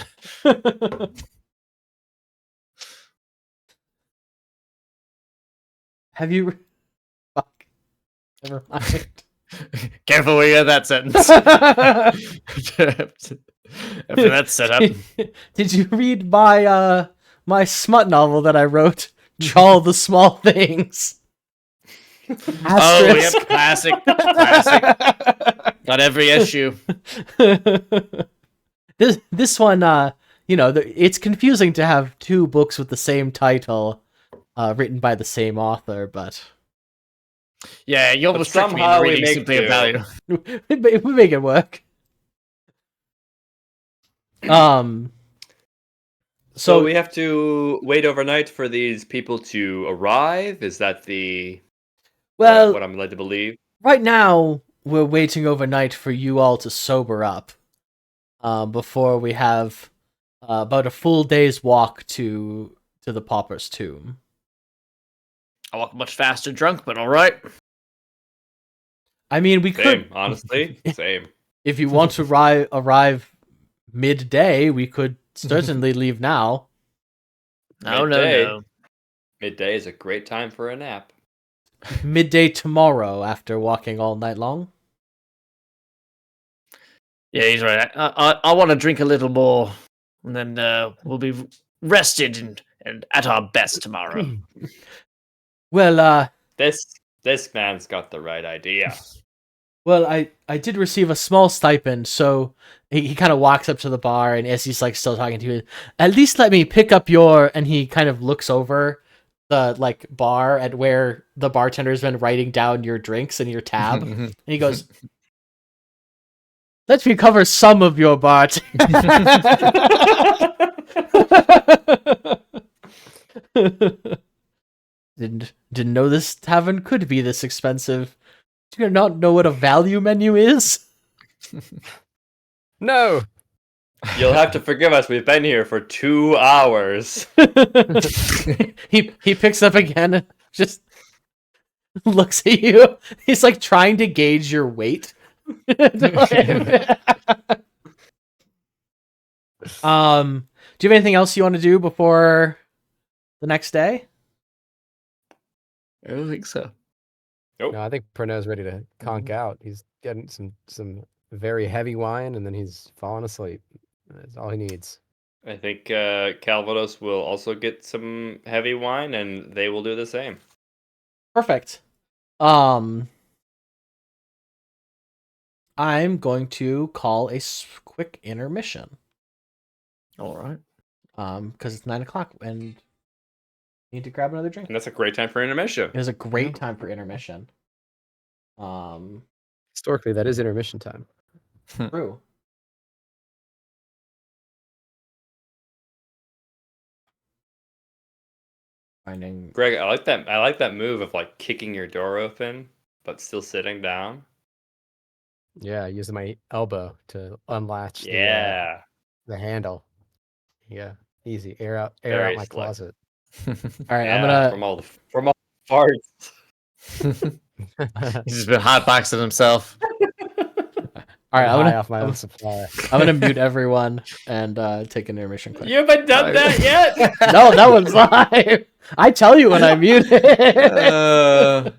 Have you? Fuck. Never mind. Careful where you have that sentence. After that's set up. Did you read my my smut novel that I wrote, All the Small Things? Oh, Asterisk. yep, classic. Got every issue. This one, it's confusing to have two books with the same title, written by the same author, but Yeah, you almost tricked me somehow into we reading make simply a do. value. we make it work. So we have to wait overnight for these people to arrive? Is that what I'm led to believe? Right now we're waiting overnight for you all to sober up, before we have about a full day's walk to the pauper's tomb. I walk much faster drunk, but alright. I mean, we Same, could, honestly. Same. if you want to arrive midday, we could certainly leave now. No. Midday is a great time for a nap. Midday tomorrow after walking all night long. Yeah, he's right. I want to drink a little more, and then we'll be rested and at our best tomorrow. Well, This man's got the right idea. Well, I did receive a small stipend, so he kind of walks up to the bar, and as he's like still talking to you, at least let me pick up your. And he kind of looks over the bar at where the bartender's been writing down your drinks and your tab, and he goes, "Let me cover some of your bar." Didn't know this tavern could be this expensive. Do you not know what a value menu is? No. You'll have to forgive us. We've been here for 2 hours. he picks up again and just looks at you. He's like trying to gauge your weight. Do you have anything else you want to do before the next day? I don't think so. Nope. No, I think Pernod's ready to conk out. He's getting some very heavy wine, and then he's falling asleep. That's all he needs. I think Calvados will also get some heavy wine, and they will do the same. Perfect. I'm going to call a quick intermission. All right. Because it's 9:00 and need to grab another drink. And that's a great time for intermission. It is a great time for intermission. Historically, that is intermission time. True. Finding Greg, I like that. I like that move of like kicking your door open, but still sitting down. Yeah, using my elbow to unlatch Yeah, the handle. Yeah, easy. Air out Very my slick. closet. all right, yeah. I'm gonna From all the farts. He's just been hotboxing himself. all right, I'm high I'm off my own supply. gonna mute everyone and take an intermission quick. You haven't done that yet. No, that one's live. I tell you when I mute it.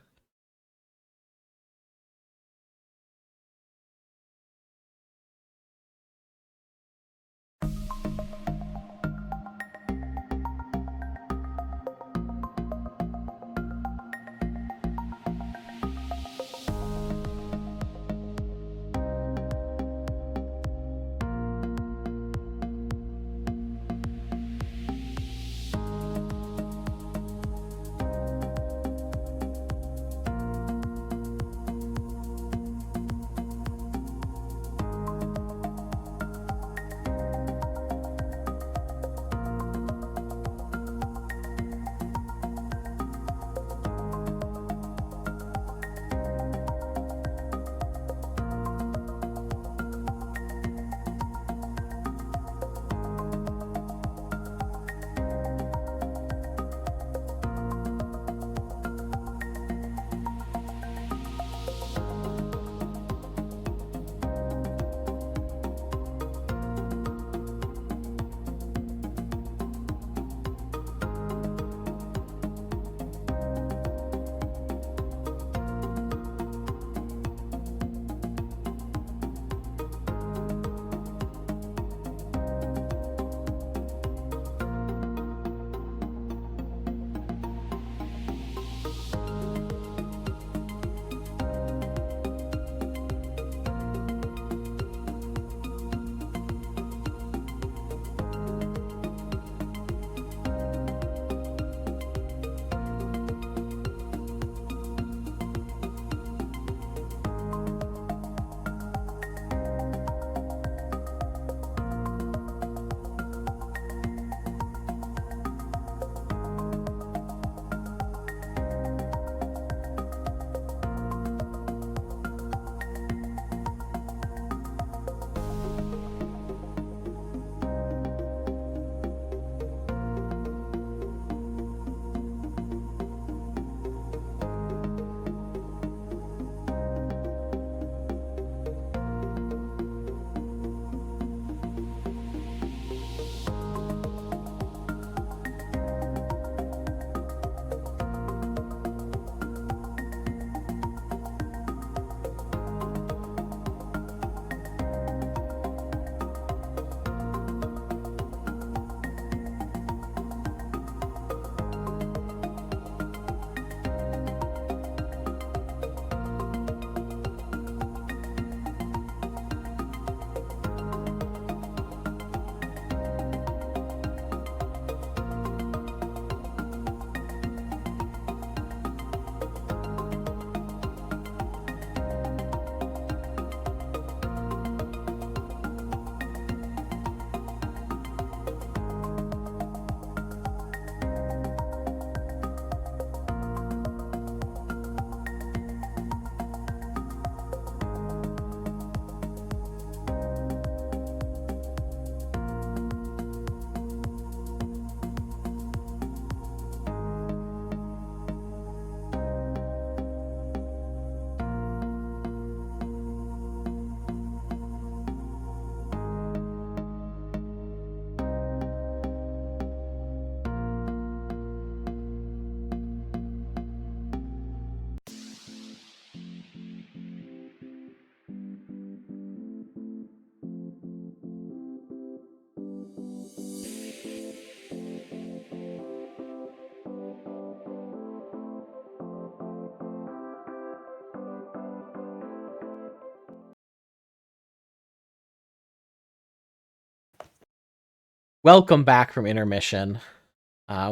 Welcome back from intermission.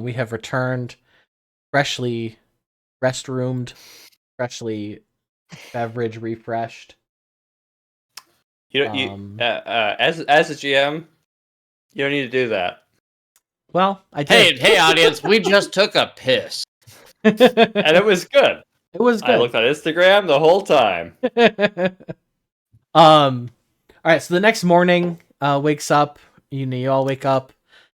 We have returned, freshly restroomed, freshly beverage refreshed. As a GM, you don't need to do that. Well, I Hey, did. hey, audience, we just took a piss. And it was good. It was I good. looked on Instagram the whole time. All right, so the next morning, wakes up, you all wake up,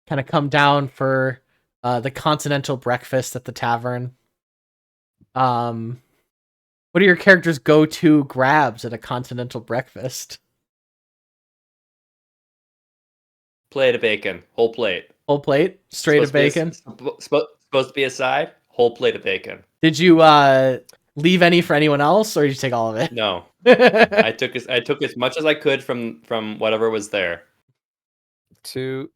kind of come down for the continental breakfast at the tavern. What are your characters' go-to grabs at a continental breakfast? Plate of bacon, whole plate. Whole plate, straight of bacon. Supposed to be a side, whole plate of bacon. Did you leave any for anyone else, or did you take all of it? No, I took as much as I could from whatever was there. Two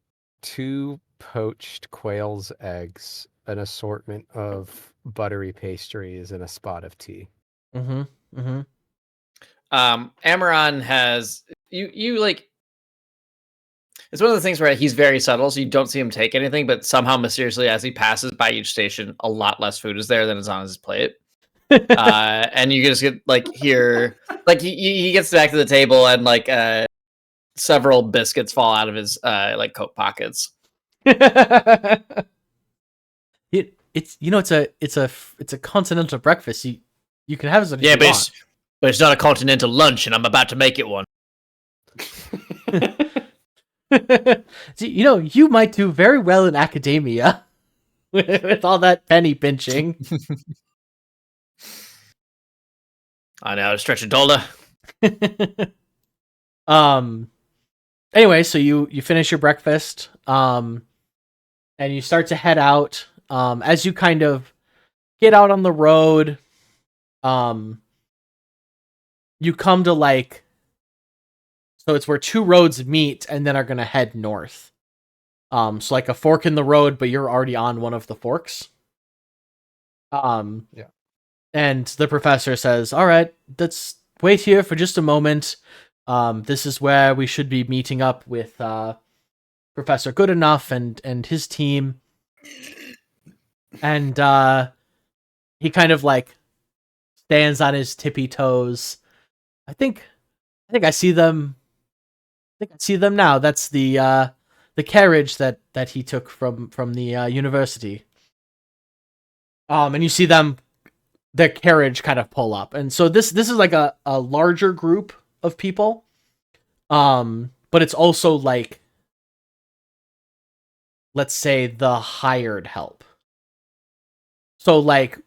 poached quail's eggs, an assortment of buttery pastries, and a spot of tea. Mm-hmm. Mm-hmm. Amaron has you like. It's one of the things where he's very subtle, so you don't see him take anything, but somehow mysteriously, as he passes by each station, a lot less food is there than is on his plate. And you just get like here, like he gets back to the table and like several biscuits fall out of his like coat pockets. It's a continental breakfast. You can have as much as Yeah, you but want. it's not a continental lunch, and I'm about to make it one. See, you might do very well in academia with all that penny pinching. I know, stretch a dollar. Anyway, so you finish your breakfast, and you start to head out. As you kind of get out on the road, you come to like, so it's where two roads meet and then are gonna head north. So like a fork in the road, but you're already on one of the forks. Yeah. And the professor says, "All right, let's wait here for just a moment. This is where we should be meeting up with Professor Goodenough and his team." And he kind of like stands on his tippy toes. I think I see them. I think I see them now. That's the carriage that he took from the university. And you see them, their carriage kind of pull up, and so this is like a larger group of people. But it's also like, let's say, the hired help. So like,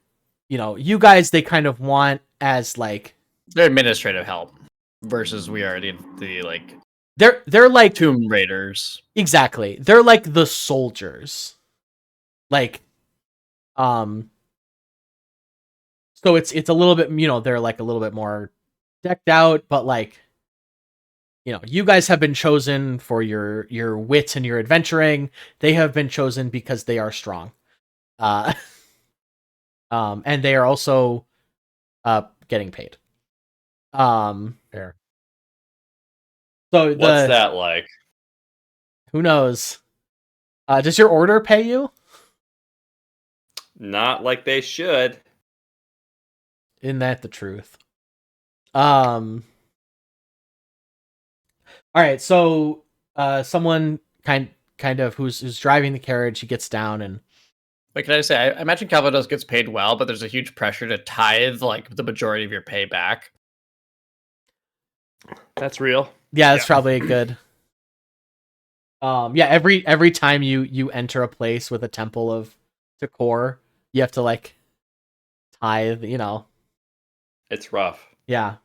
you guys, they kind of want as like They're administrative help versus we are the like they're like Tomb Raiders. exactly. They're like the soldiers. Like, so it's a little bit, they're like a little bit more decked out, but like, you guys have been chosen for your wit and your adventuring. They have been chosen because they are strong. And they are also getting paid. Fair. So What's that like? who knows? Does your order pay you? Not like they should. Isn't that the truth? All right, so someone kind of who's driving the carriage, he gets down and But can I say, I imagine Calvados gets paid well, but there's a huge pressure to tithe like the majority of your pay back. That's real. yeah, that's probably a good. Yeah, every time you enter a place with a temple of Tekor, you have to like tithe, It's rough. Yeah.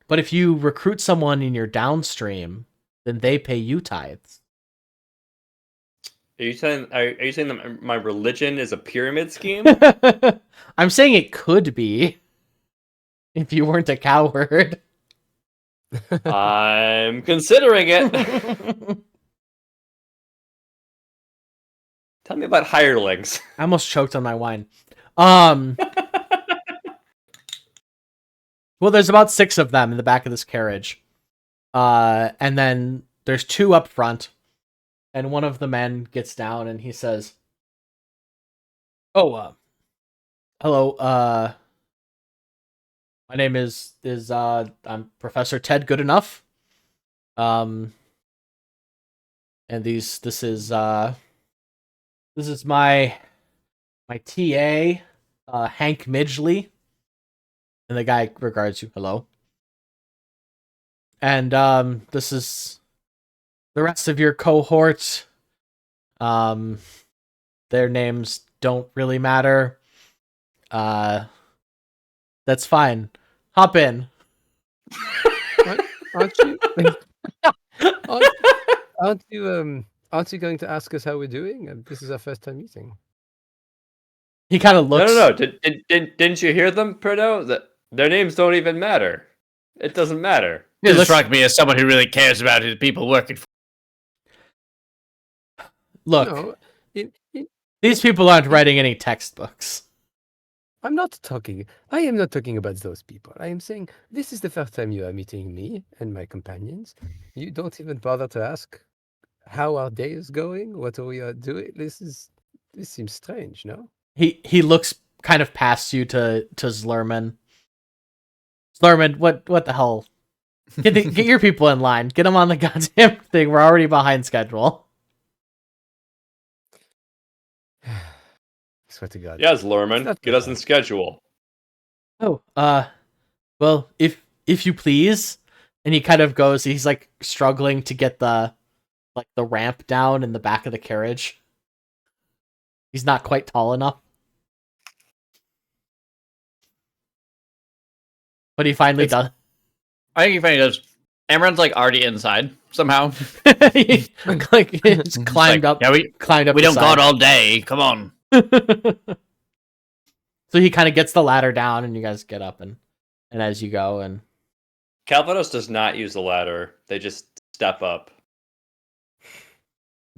But if you recruit someone in your downstream, then they pay you tithes. Are you saying that my religion is a pyramid scheme? I'm saying it could be if you weren't a coward. I'm considering it. Tell me about hirelings. I almost choked on my wine. Well, there's about 6 of them in the back of this carriage. And then there's 2 up front. And one of the men gets down and he says, "Oh, hello, My name is I'm Professor Ted Goodenough. And this is my TA, Hank Midgley, and the guy regards you. Hello. And this is the rest of your cohort. Their names don't really matter. That's fine. Hop in. Aren't you? Aren't you going to ask us how we're doing? This is our first time meeting. He kind of looks. No. Didn't you hear them, Perno? That their names don't even matter. It doesn't matter. You strike me as someone who really cares about his people working for. Look, No, these people aren't writing any textbooks. I am not talking about those people. I am saying this is the first time you are meeting me and my companions. You don't even bother to ask how our day is going, what we are doing. This seems strange, no? He looks kind of past you to Zlerman. Zlerman, what the hell? Get your people in line. Get them on the goddamn thing. We're already behind schedule. Swear to God. Yes, Lurman. Get us in schedule. Oh, well, if you please. And he kind of goes. He's like struggling to get the ramp down in the back of the carriage. He's not quite tall enough. But he finally does. I think he finally does. Amaran's like already inside somehow. He just climbed up. Yeah, climbed up. We the don't side. got all day. Come on. So he kind of gets the ladder down, and you guys get up, and as you go, and Calvados does not use the ladder. They just step up.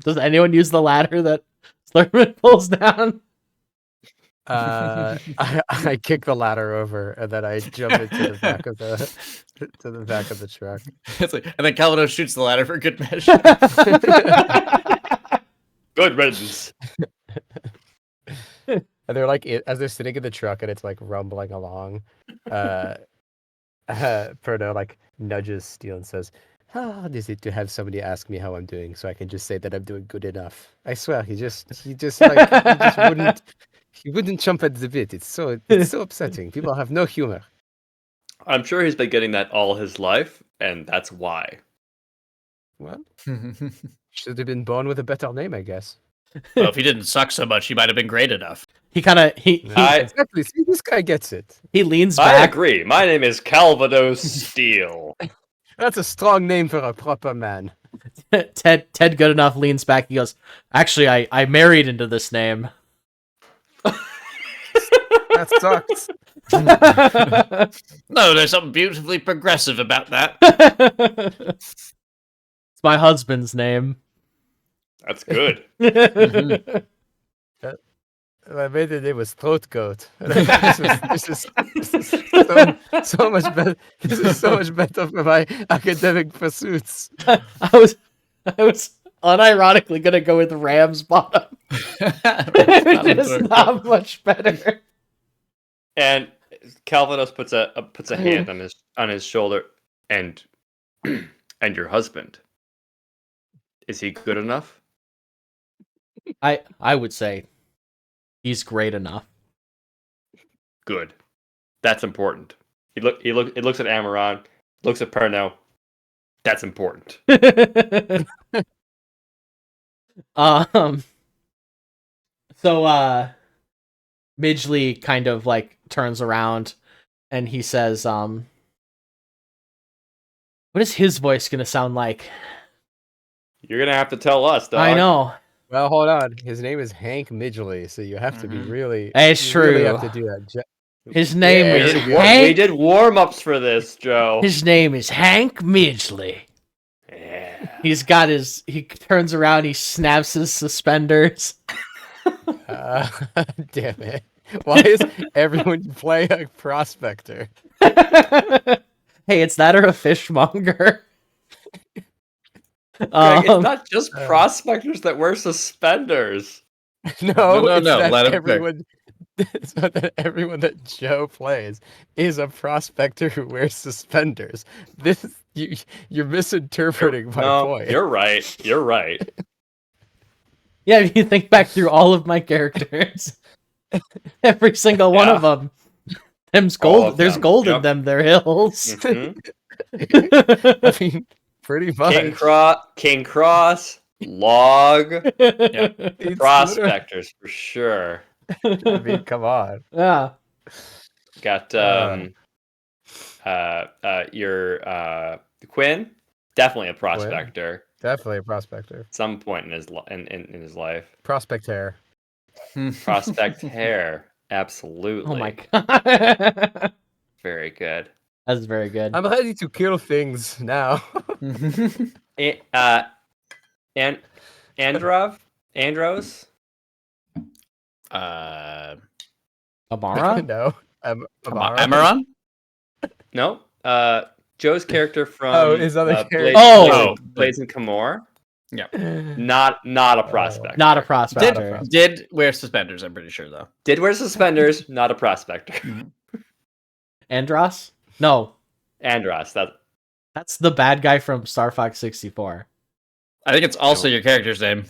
does anyone use the ladder that Slurman pulls down? I kick the ladder over and then I jump into the back of the truck. And then Calvados shoots the ladder for good measure. Good riddance. And they're like, as they're sitting in the truck and it's like rumbling along, Perno like nudges Steele and says, "How hard is it to have somebody ask me how I'm doing so I can just say that I'm doing good enough?" I swear, he just wouldn't jump at the bit. It's so upsetting. People have no humor. I'm sure he's been getting that all his life, and that's why. Well, should have been born with a better name, I guess. Well, if he didn't suck so much, he might have been great enough. He kind of exactly. See, this guy gets it. he leans I back. agree. My name is Calvados Steele. That's a strong name for a proper man. Ted Goodenough leans back. He goes, "Actually, I married into this name." That sucks. No, there's something beautifully progressive about that. It's my husband's name. That's good. My maiden name was Throat Goat. This is so much better. This is so much better for my academic pursuits. I was unironically gonna go with Ram's Bottom. Which is not much better. And Calvados puts a hand on his shoulder, and your husband, is he good enough? I would say he's great enough. Good. That's important. He looks at Amaran, looks at Perno. That's important. So Midgley kind of like turns around and he says, what is his voice gonna sound like? You're gonna have to tell us, dog. I know. Well, hold on. His name is Hank Midgley, so you have to be really. It's you really true. have to do that. His name Yeah, is we Hank. We did warm-ups for this, Joe. His name is Hank Midgley. Yeah. He turns around, he snaps his suspenders. Damn it. Why is everyone playing a prospector? Hey, it's that or a fishmonger. Greg, it's not just prospectors that wear suspenders. No, No, it's that let him everyone so that everyone that Joe plays is a prospector who wears suspenders. You're misinterpreting my no, point. you're right. You're right. Yeah, if you think back through all of my characters, every single one of them, them's All gold. of There's them, gold in yep. them. They're hills. Mhm. I mean, pretty much. King Cross, Log, It's literally- Prospectors for sure. I mean, come on. Yeah. Got your Quinn, definitely a prospector. Definitely a prospector. At some point in his in his life. Prospect hair. Prospect hair, absolutely. Oh my god. Very good. That's very good. I'm ready to kill things now. And Andros. Amara? No. Amara? Amaron? No. Joe's character from Oh, his other character. Oh! Blazing Kamor. Yeah. Not a prospector. Not a prospector. Did wear suspenders, I'm pretty sure, though. Did wear suspenders, not a prospector. Andros? No. Andros, That's the bad guy from Star Fox 64. I think it's also your character's name.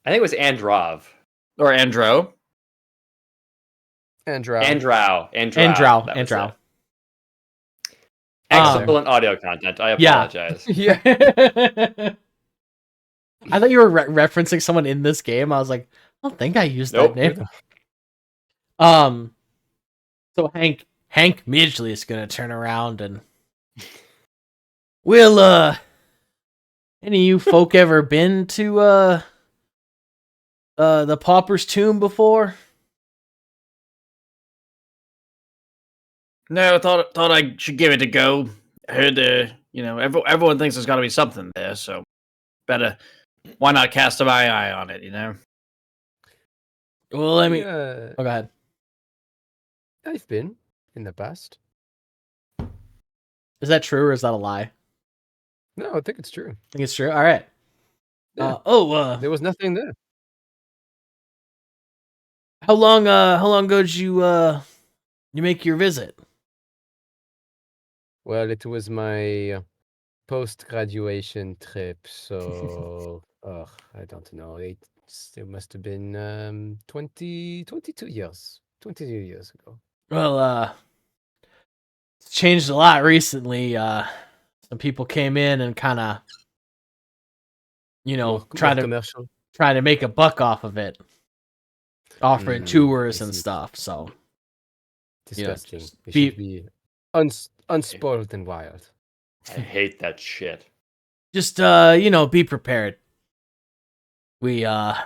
I think it was Androv. Or Andro. Androw. Androw. Androw. That was Androw. it. Excellent audio content. I Yeah. apologize. Yeah. I thought you were referencing someone in this game. I was like, I don't think I used Nope. that name. So Hank Midgley is gonna turn around and will any of you folk ever been to the Pauper's Tomb before? No, I thought I should give it a go. I heard everyone thinks there's got to be something there, so why not cast my eye on it? Well, I mean, Yeah, oh, go ahead. I've been in the past. Is that true or is that a lie? I No, I think it's true. think it's true. All right. Yeah. There was nothing there. How long ago did you make your visit? Well, it was my post-graduation trip, so I don't know. It must have been 22 years. 22 years ago. Well, it's changed a lot recently. Some people came in and kind of, trying to make a buck off of it, offering tours I and see. stuff. So Disgusting. just It be- should be unspoiled and wild. I hate that shit. just be prepared. We might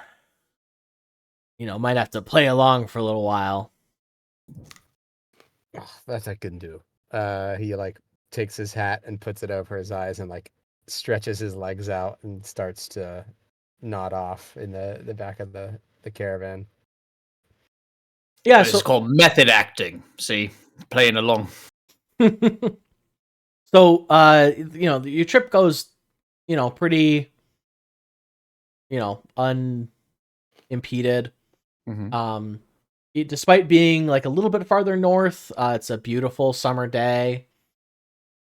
have to play along for a little while. Ugh, that I can do. He takes his hat and puts it over his eyes and stretches his legs out and starts to nod off in the back of the caravan. Yeah, It's called method acting. See, playing along. So, your trip goes, pretty, unimpeded. Despite being a little bit farther north, it's a beautiful summer day.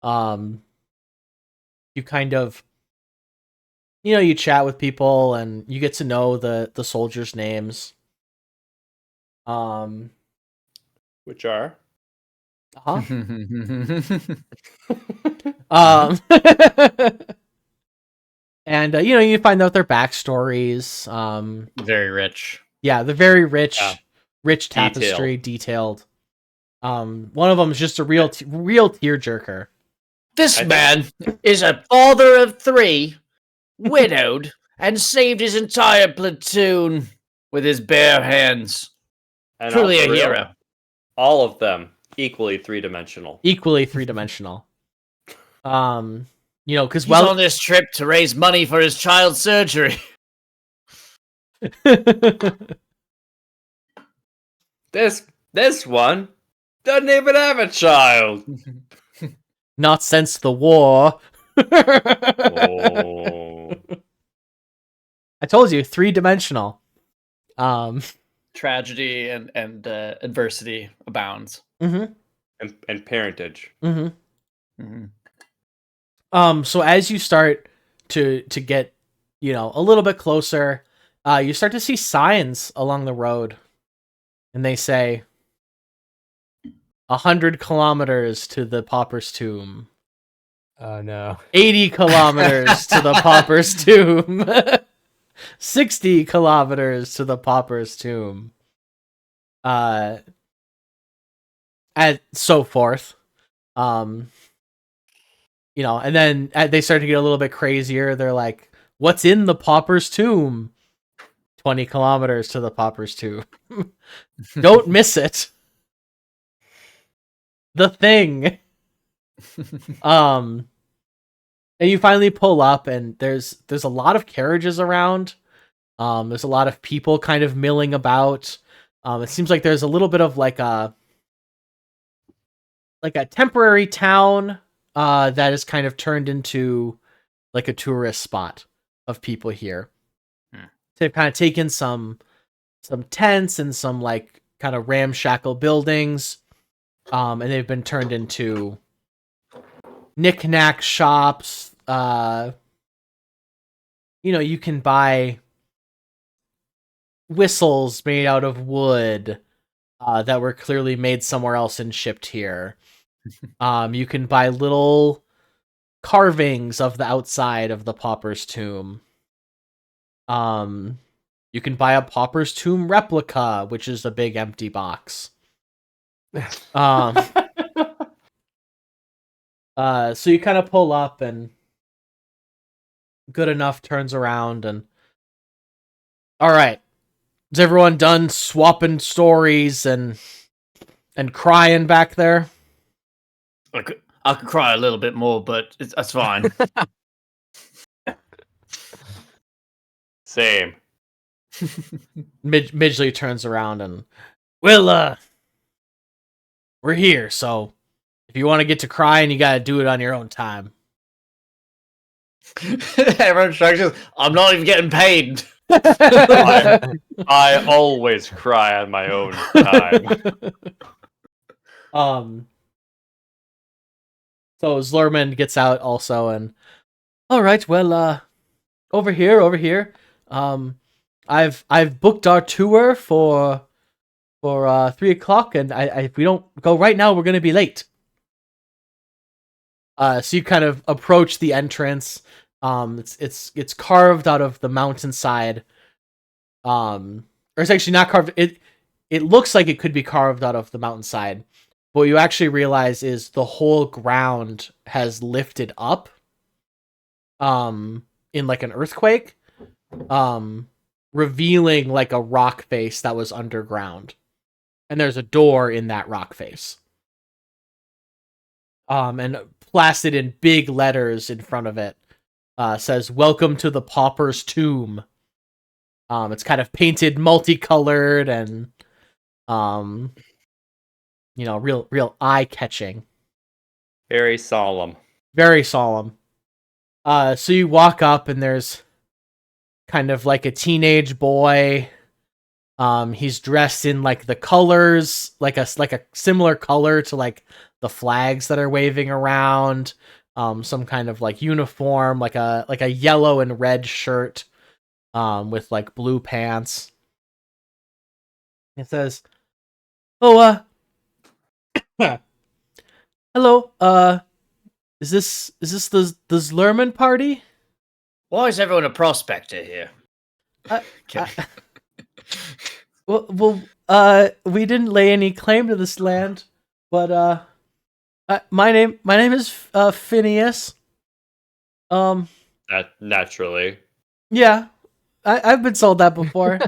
You kind of, you chat with people and you get to know the soldiers' names. Which are? Uh-huh. And you find out their backstories. Very rich. Yeah, they're very rich, Yeah. rich tapestry, detailed. One of them is just a real tearjerker. This I think- man is a father of 3, widowed, and saved his entire platoon with his bare hands. And Truly a for real, hero. All of them equally three-dimensional. Equally three-dimensional. Because He's on this trip to raise money for his child's surgery. This one doesn't even have a child. not since the war. Oh. I told you, three-dimensional. tragedy and adversity abounds. Mm-hmm. And parentage. Mm-hmm. Mm-hmm. So as you start to get, a little bit closer, you start to see signs along the road, and they say 100 kilometers to the pauper's tomb. Oh no. 80 kilometers to the pauper's tomb. 60 kilometers to the pauper's tomb. And so forth. And then they start to get a little bit crazier. They're like, what's in the pauper's tomb? 20 kilometers to the pauper's tomb. Don't miss it. The thing. And you finally pull up, and there's a lot of carriages around. There's a lot of people kind of milling about. It seems like there's a little bit of like a temporary town that is kind of turned into like a tourist spot of people here. They've kind of taken some tents and some like kind of ramshackle buildings, and they've been turned into knick-knack shops. You can buy whistles made out of wood that were clearly made somewhere else and shipped here. You can buy little carvings of the outside of the pauper's tomb. You can buy a pauper's tomb replica, which is a big empty box. So you kind of pull up, and Good Enough turns around and, all right, is everyone done swapping stories and crying back there? I could cry a little bit more, but that's fine. Same. Midgley turns around and, well, we're here, so if you want to get to crying, you gotta do it on your own time. Everyone shrugs. I'm not even getting paid. I always cry on my own time. So Zlerman gets out also, and all right, well, over here. I've booked our tour for 3:00, and if we don't go right now, we're gonna be late. So you kind of approach the entrance. It's carved out of the mountainside. Or it's actually not carved. It looks like it could be carved out of the mountainside. But what you actually realize is the whole ground has lifted up. In like an earthquake. Revealing like a rock face that was underground. And there's a door in that rock face. And plastered in big letters in front of it says, "Welcome to the pauper's tomb." It's kind of painted multicolored and real eye-catching. Very solemn. Very solemn. So you walk up, and there's kind of like a teenage boy. He's dressed in like the colors, like a similar color to like the flags that are waving around. Some kind of like uniform, like a yellow and red shirt, with like blue pants. It says, "Oh, hello. Is this the Zlerman party?" Why is everyone a prospector here? Well, we didn't lay any claim to this land, but my name is Phineas. Naturally. Yeah, I've been told that before.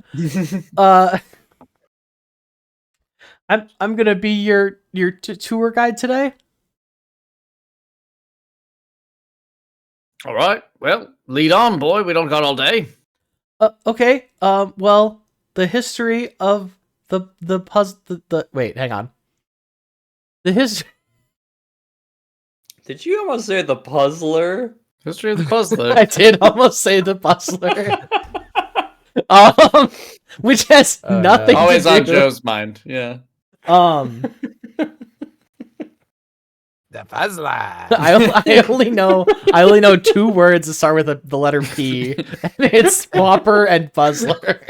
I'm gonna be your tour guide today. All right. Well, lead on, boy. We don't got all day. Okay. Well, the history of the puzzle. Wait, hang on. The history. Did you almost say the puzzler? History of the puzzler. I did almost say the puzzler. which has Oh, nothing no. Always to on do. Joe's mind. Yeah. Um, The puzzler. I only know 2 words that start with the letter P, and it's Popper and Puzzler.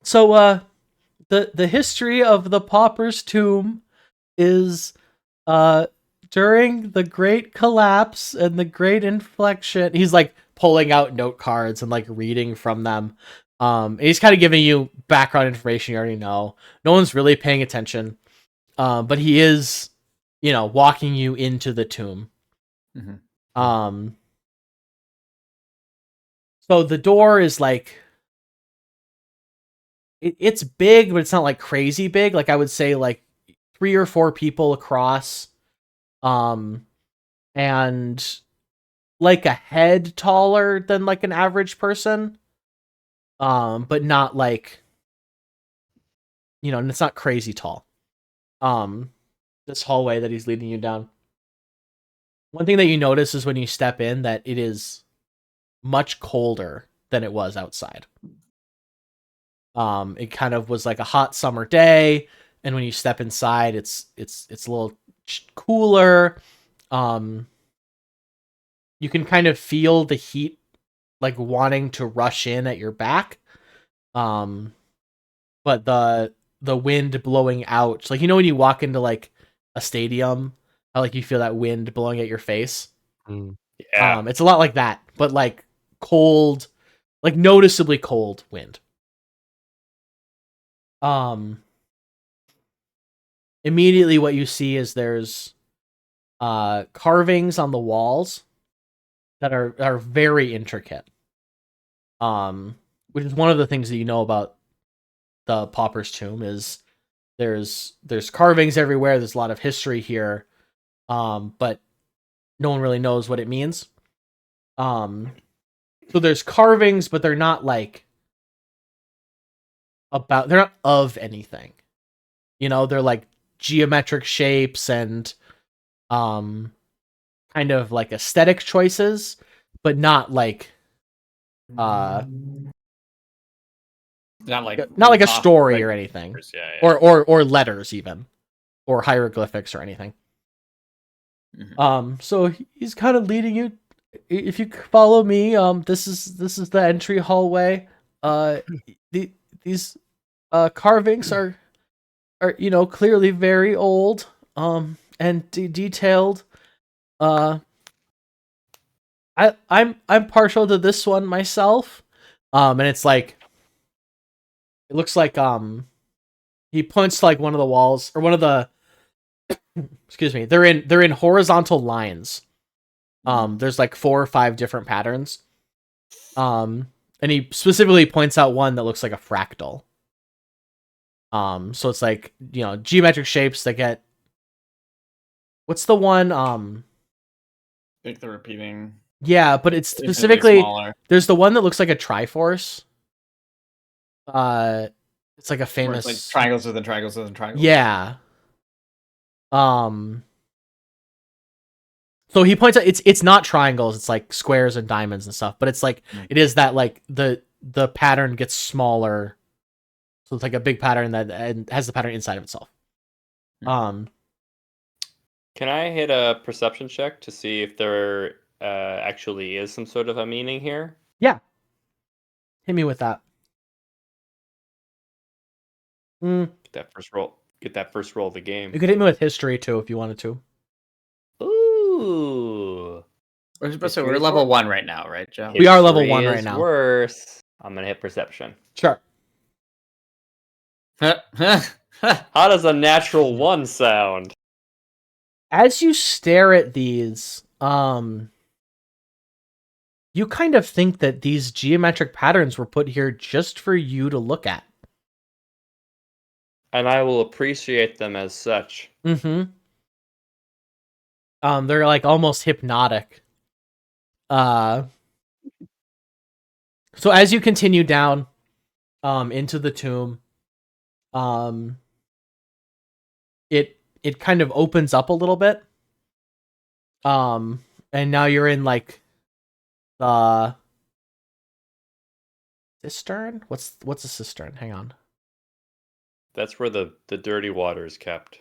So the history of the Pauper's tomb is during the Great Collapse and the Great Inflection. He's like pulling out note cards and like reading from them. And he's kind of giving you background information you already know. No one's really paying attention. But he is, walking you into the tomb. Mhm. So the door is like, it's big, but it's not like crazy big. Like I would say like 3 or 4 people across. And like a head taller than like an average person. But not like, and it's not crazy tall. This hallway that he's leading you down. One thing that you notice is when you step in that it is much colder than it was outside. It kind of was like a hot summer day, and when you step inside, it's a little cooler. You can kind of feel the heat like wanting to rush in at your back. But the wind blowing out, like when you walk into like a stadium, how like you feel that wind blowing at your face. Yeah. It's a lot like that, but like cold, like noticeably cold wind. Immediately what you see is there's carvings on the walls that are very intricate. Which is one of the things that you know about the Pauper's Tomb is there's carvings everywhere. There's a lot of history here, but no one really knows what it means. So there's carvings, but they're not like they're not of anything. They're like geometric shapes and kind of like aesthetic choices, but not like Not like a story Like or anything. Yeah. Or letters even, or hieroglyphics or anything. So he's kind of leading you. If you follow me, this is the entry hallway. These carvings are clearly very old, and detailed. I'm partial to this one myself, and it's like, it looks like he points to like one of the walls or one of the excuse me, they're in horizontal lines. There's like 4 or 5 different patterns. And he specifically points out one that looks like a fractal. So it's like, geometric shapes that get, what's the one? Like the repeating. Yeah, but it's infinitely specifically, smaller. there's the one that looks like a Triforce. It's like a Where famous, it's like triangles within triangles within triangles. yeah. So he points out it's not triangles, it's like squares and diamonds and stuff, but it's like it is that like the pattern gets smaller. So it's like a big pattern that has the pattern inside of itself. Can I hit a perception check to see if there actually is some sort of a meaning here? Yeah. Hit me with that. Get that first roll of the game. You could hit me with history too if you wanted to. Ooh. So we're level 1 right now, right, Joe? We are level History 1 right is now. Worse. I'm gonna hit perception. Sure. How does a natural 1 sound? As you stare at these, you kind of think that these geometric patterns were put here just for you to look at. And I will appreciate them as such. Mm-hmm. They're like almost hypnotic. So as you continue down, into the tomb, it kind of opens up a little bit. and now you're in like the cistern. What's a cistern? Hang on. That's where the dirty water is kept.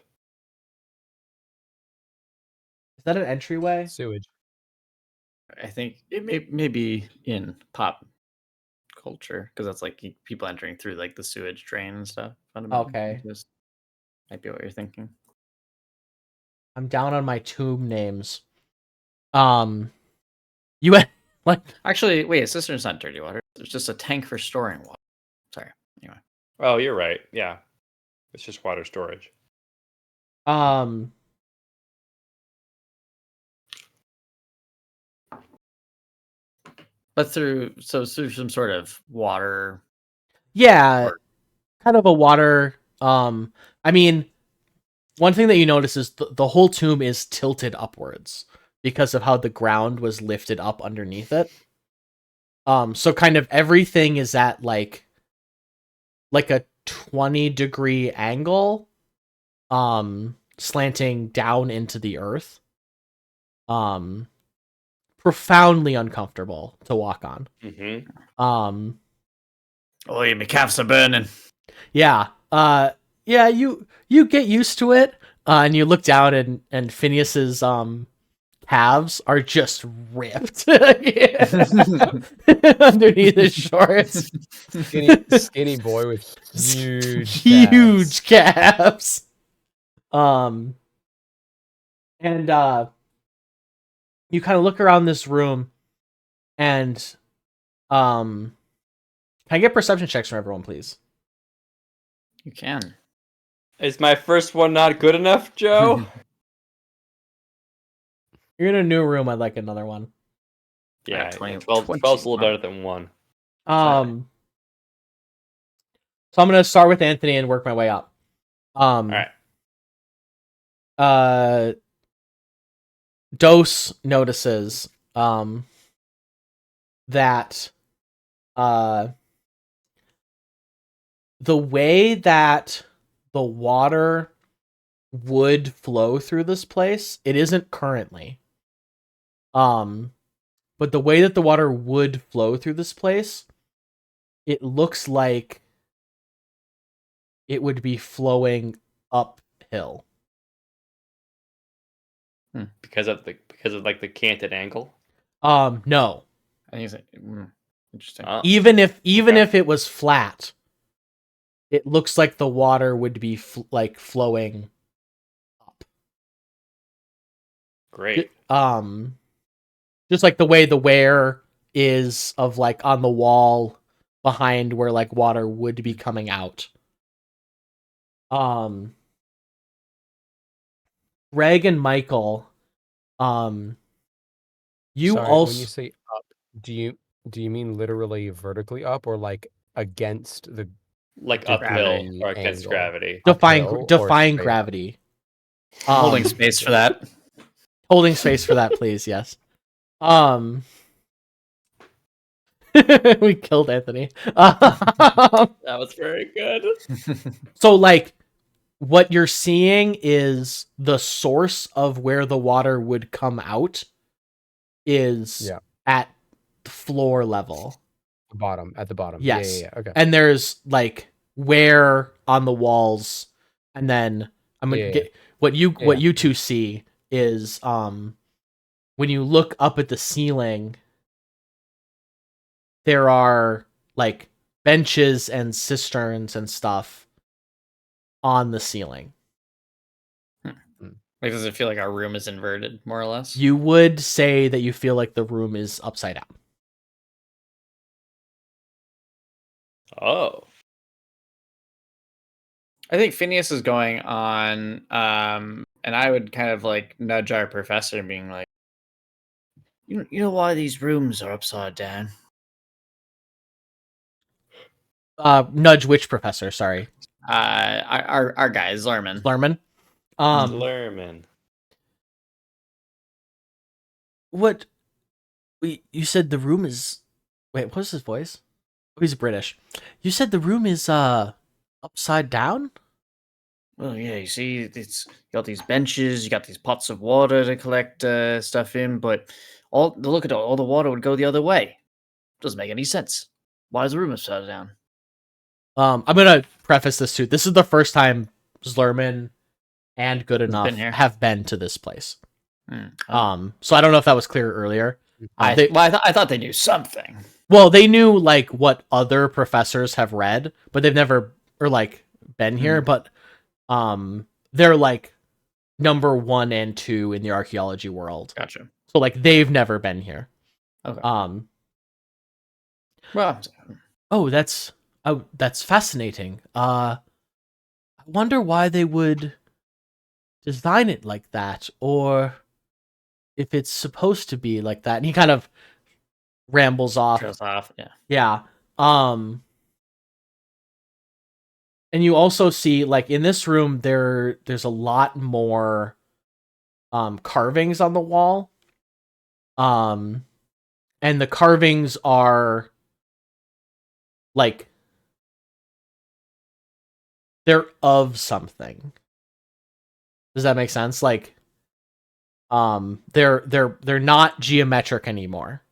Is that an entryway? Sewage. I think it may be in pop culture because that's like people entering through like the sewage drain and stuff. Fundamentally. Okay. Just might be what you're thinking. I'm down on my tomb names. You had like Actually, wait, a cistern's not dirty water. It's just a tank for storing water. Sorry. Anyway. Oh, you're right. Yeah. It's just water storage. But through some sort of water. yeah, Or- kind of a water. I mean, one thing that you notice is the whole tomb is tilted upwards because of how the ground was lifted up underneath it. So kind of everything is at like a 20-degree angle, slanting down into the earth. Profoundly uncomfortable to walk on. Mm-hmm. Oh, yeah, my calves are burning. Yeah. Yeah, you get used to it, and you look down and Phineas's calves are just ripped underneath his shorts. Skinny boy with huge Huge calves. And you kind of look around this room, and can I get perception checks from everyone, please? You can. Is my first one not good enough, Joe? You're in a new room. I'd like another one. Yeah, 20, 12's a little better than 1. So I'm gonna start with Anthony and work my way up. All right. Dose notices that the way that the water would flow through this place, it isn't currently. But the way that the water would flow through this place, it looks like it would be flowing uphill. Because of like the canted angle. No. I think it's interesting. Even if Okay. it was flat, it looks like the water would be like flowing up. Great. Just like the way the wear is of like on the wall behind where like water would be coming out. Greg and Michael, you Sorry, also when you say up, do you mean literally vertically up or like against the Like Gravity uphill or against angle. gravity. defying uphill or defying straight up? gravity. Holding space for that. Holding space for that, please. Yes. We killed Anthony. That was very good. So, like, what you're seeing is the source of where the water would come out is Yeah. at floor level. At the bottom. Yes. Yeah. Okay. And there's like wear on the walls, and then I'm gonna Yeah. get what you two see is when you look up at the ceiling, there are like benches and cisterns and stuff on the ceiling. Like, does it feel like our room is inverted, more or less? You would say that you feel like the room is upside down. Oh. I think Phineas is going on, and I would kind of like nudge our professor, being like, "You know why these rooms are upside down?" Nudge which professor? Sorry, Our guy Zlerman. Lerman. Lerman. What? You said the room is. Wait, what was his voice? Oh, he's British. You said the room is upside down. Well, yeah, you see, it's you got these benches, you got these pots of water to collect stuff in, but look at all the water would go the other way. Doesn't make any sense. Why is the room upside down? I'm gonna preface this too. This is the first time Zlerman and Good It's been Enough here. have been to this place. Oh. So I don't know if that was clear earlier. I thought they knew something. Well, they knew like what other professors have read, but they've never or like been here. But they're like number 1 and 2 in the archaeology world. Gotcha. So like they've never been here. Okay. Well, that's fascinating. I wonder why they would design it like that, or if it's supposed to be like that. And he kind of rambles off. Trails off. Yeah. Yeah. And you also see like in this room there's a lot more carvings on the wall. And the carvings are like they're of something. Does that make sense? Like they're not geometric anymore.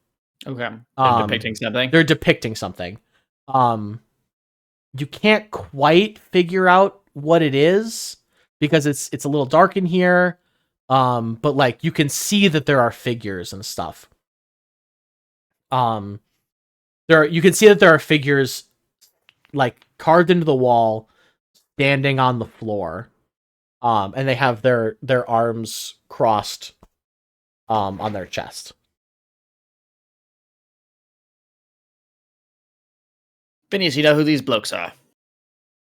Okay. They're depicting something. They're depicting something. You can't quite figure out what it is because it's a little dark in here. But like you can see that there are figures and stuff. You can see that there are figures like carved into the wall, standing on the floor. And they have their arms crossed on their chest. Phineas, you know who these blokes are?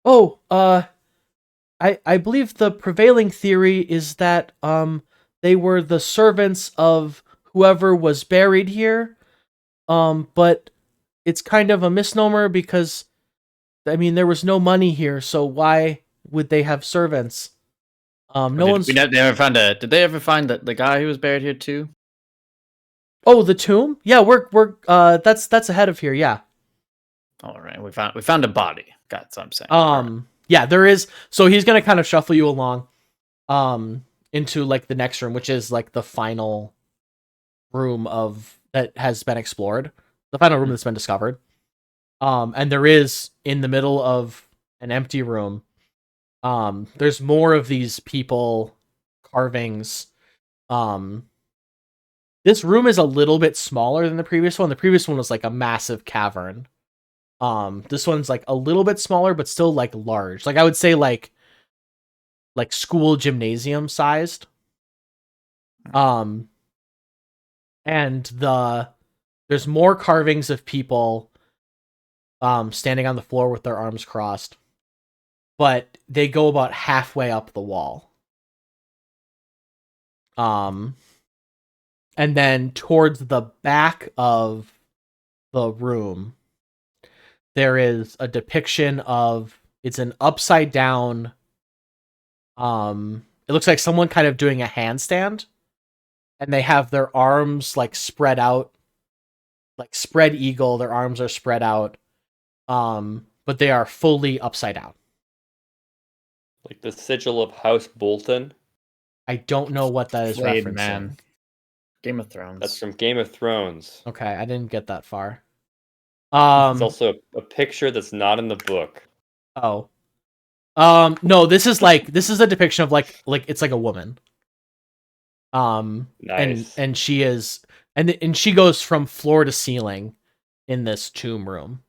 Oh, I believe the prevailing theory is that they were the servants of whoever was buried here. But it's kind of a misnomer because I mean there was no money here, so why would they have servants? Did they ever find the guy who was buried here too? Oh, the tomb? Yeah, we're that's ahead of here, yeah. All right, we found a body. That's what I'm saying. Yeah, there is. So he's gonna kind of shuffle you along, into like the next room, which is like the final room that has been explored, the final room that's been discovered. And there is in the middle of an empty room. There's more of these people carvings. This room is a little bit smaller than the previous one. The previous one was like a massive cavern. This one's like a little bit smaller, but still like large. Like I would say like school gymnasium sized. And there's more carvings of people standing on the floor with their arms crossed. But they go about halfway up the wall. And then towards the back of the room, there is a depiction of it's an upside down. It looks like someone kind of doing a handstand, and they have their arms like spread out, like spread eagle. Their arms are spread out, but they are fully upside down. Like the sigil of House Bolton. I don't know what that is Blade referencing. Man. Game of Thrones. That's from Game of Thrones. Okay, I didn't get that far. It's also a picture that's not in the book. Oh. No, this is a depiction of like it's like a woman. Nice. And she is and she goes from floor to ceiling in this tomb room.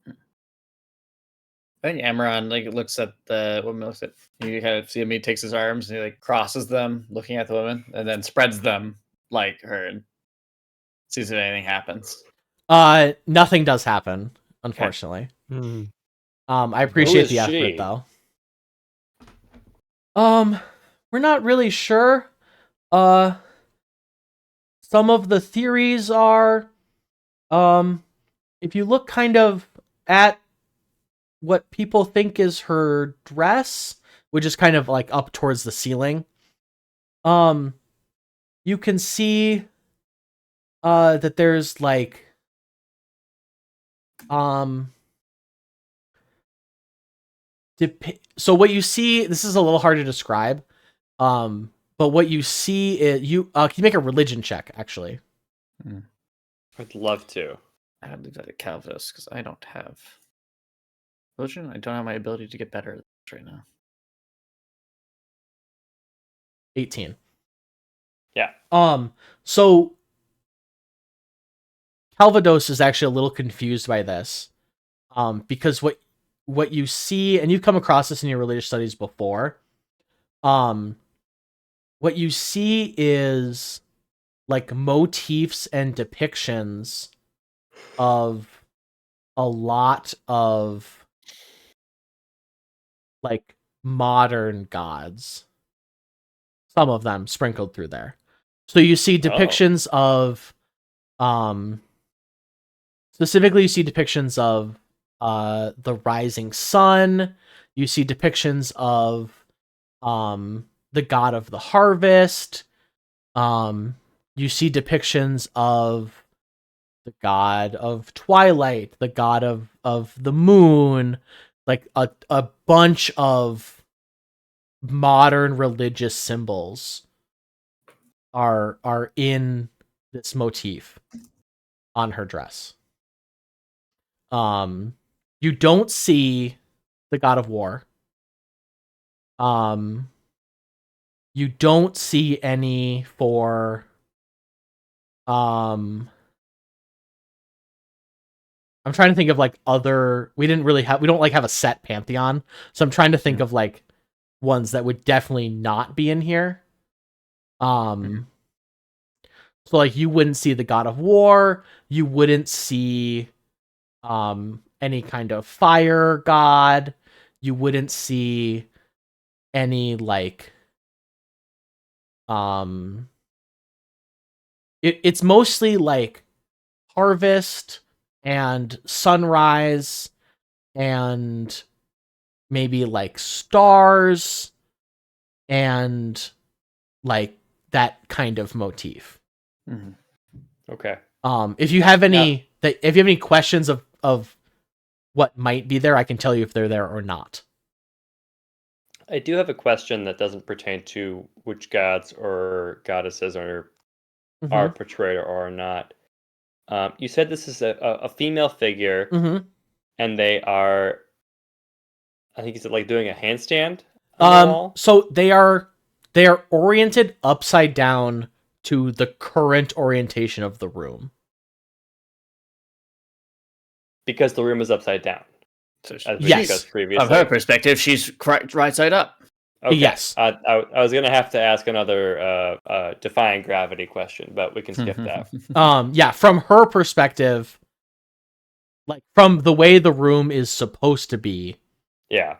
I think Amaran looks at the woman. You kind of see him. He takes his arms and he like crosses them, looking at the woman, and then spreads them like her and sees if anything happens. Nothing does happen, unfortunately. Hmm. I appreciate the she? effort though. We're not really sure. Some of the theories are, if you look kind of at what people think is her dress, which is kind of like up towards the ceiling, you can see that there's like So what you see, this is a little hard to describe. But what you see is can you make a religion check actually? I'd love to. I had to leave that at Calvus because I don't have religion. I don't have my ability to get better at this right now. 18. Yeah. So Calvados is actually a little confused by this. Because what you see, and you've come across this in your religious studies before, what you see is like motifs and depictions of a lot of like modern gods. Some of them sprinkled through there. So you see depictions of specifically you see depictions of the rising sun. You see depictions of the god of the harvest. You see depictions of the god of twilight, the god of the moon, like a bunch of modern religious symbols are in this motif on her dress. You don't see the god of war. You don't see any for I'm trying to think of like other we don't like have a set pantheon, so I'm trying to think of like ones that would definitely not be in here. So like you wouldn't see the god of war, you wouldn't see any kind of fire god, you wouldn't see any like it's mostly like harvest and sunrise and maybe like stars and like that kind of motif. Okay. If you have any questions of what might be there, I can tell you if they're there or not. I do have a question that doesn't pertain to which gods or goddesses are portrayed or are not. You said this is a female figure, and they are, I think, is it like doing a handstand on the wall? So they are oriented upside down to the current orientation of the room. Because the room is upside down. So As we Yes. discussed previously. From her perspective, she's right side up. Okay. Yes. I was going to have to ask another defying gravity question, but we can skip that. Yeah, from her perspective, like from the way the room is supposed to be, Yeah.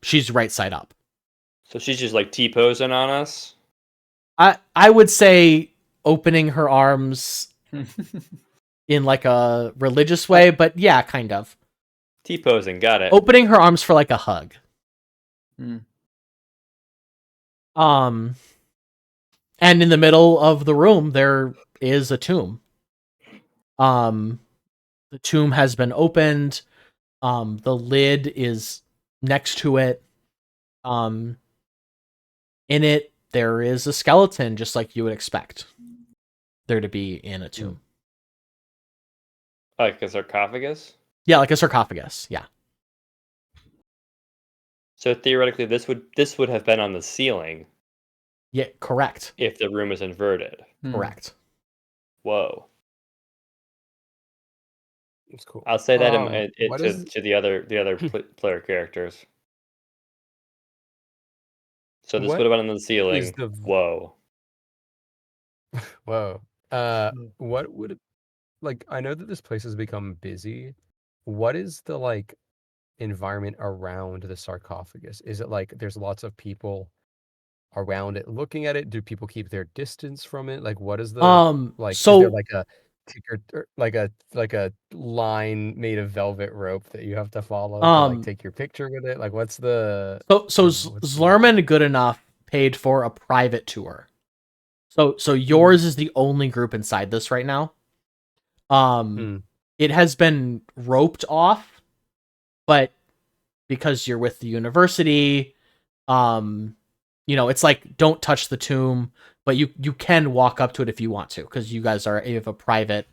she's right side up. So she's just like T-posing on us? I would say opening her arms in like a religious way, but yeah, kind of. T-posing, got it. Opening her arms for like a hug. And in the middle of the room there is a tomb. The tomb has been opened. The lid is next to it. In it there is a skeleton, just like you would expect there to be in a tomb. Like a sarcophagus? Yeah, like a sarcophagus. Yeah. So theoretically, this would have been on the ceiling. Yeah, correct. If the room is inverted. Correct. Whoa. It's cool. I'll say that to the other player characters. So this would have been on the ceiling. Whoa. Whoa. What would like? I know that this place has become busy. What is the like environment around the sarcophagus? Is it like there's lots of people around it looking at it? Do people keep their distance from it? Like, what is the like? So is there like a ticker, like a line made of velvet rope that you have to follow to like take your picture with it? Like, what's the Zlerman Good Enough paid for a private tour. So yours is the only group inside this right now. It has been roped off, but because you're with the university, it's like don't touch the tomb, but you can walk up to it if you want to, because you guys have a private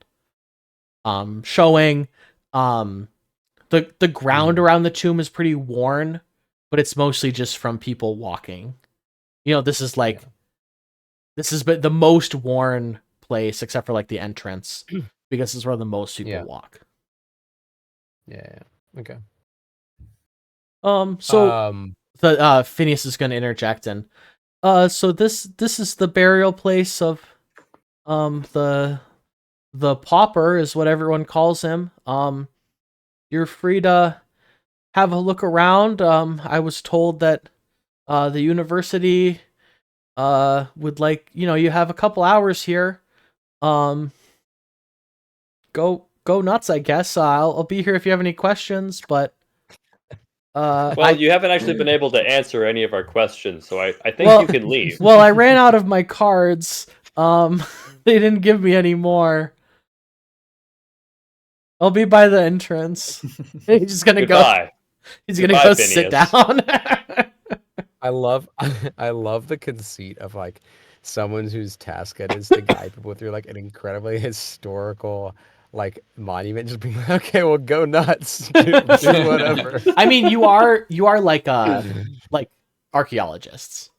showing. The ground around the tomb is pretty worn, but it's mostly just from people walking. This is like this is the most worn place except for like the entrance, because it's where the most people walk. Yeah. Okay. So the Phineas is going to interject and so this is the burial place of the pauper is what everyone calls him. You're free to have a look around. I was told that the university would like, you have a couple hours here. Go nuts, I guess. I'll be here if you have any questions, but Well, you haven't actually been able to answer any of our questions, so I think Well- you can leave. well, I ran out of my cards. They didn't give me any more. I'll be by the entrance. He's just gonna go. Goodbye. He's gonna Goodbye, go sit Phineas. down. I love the conceit of like someone whose task it is to guide people through like an incredibly historical like monument, just being like, okay, well, go nuts, do whatever. I mean, you are like like archaeologists.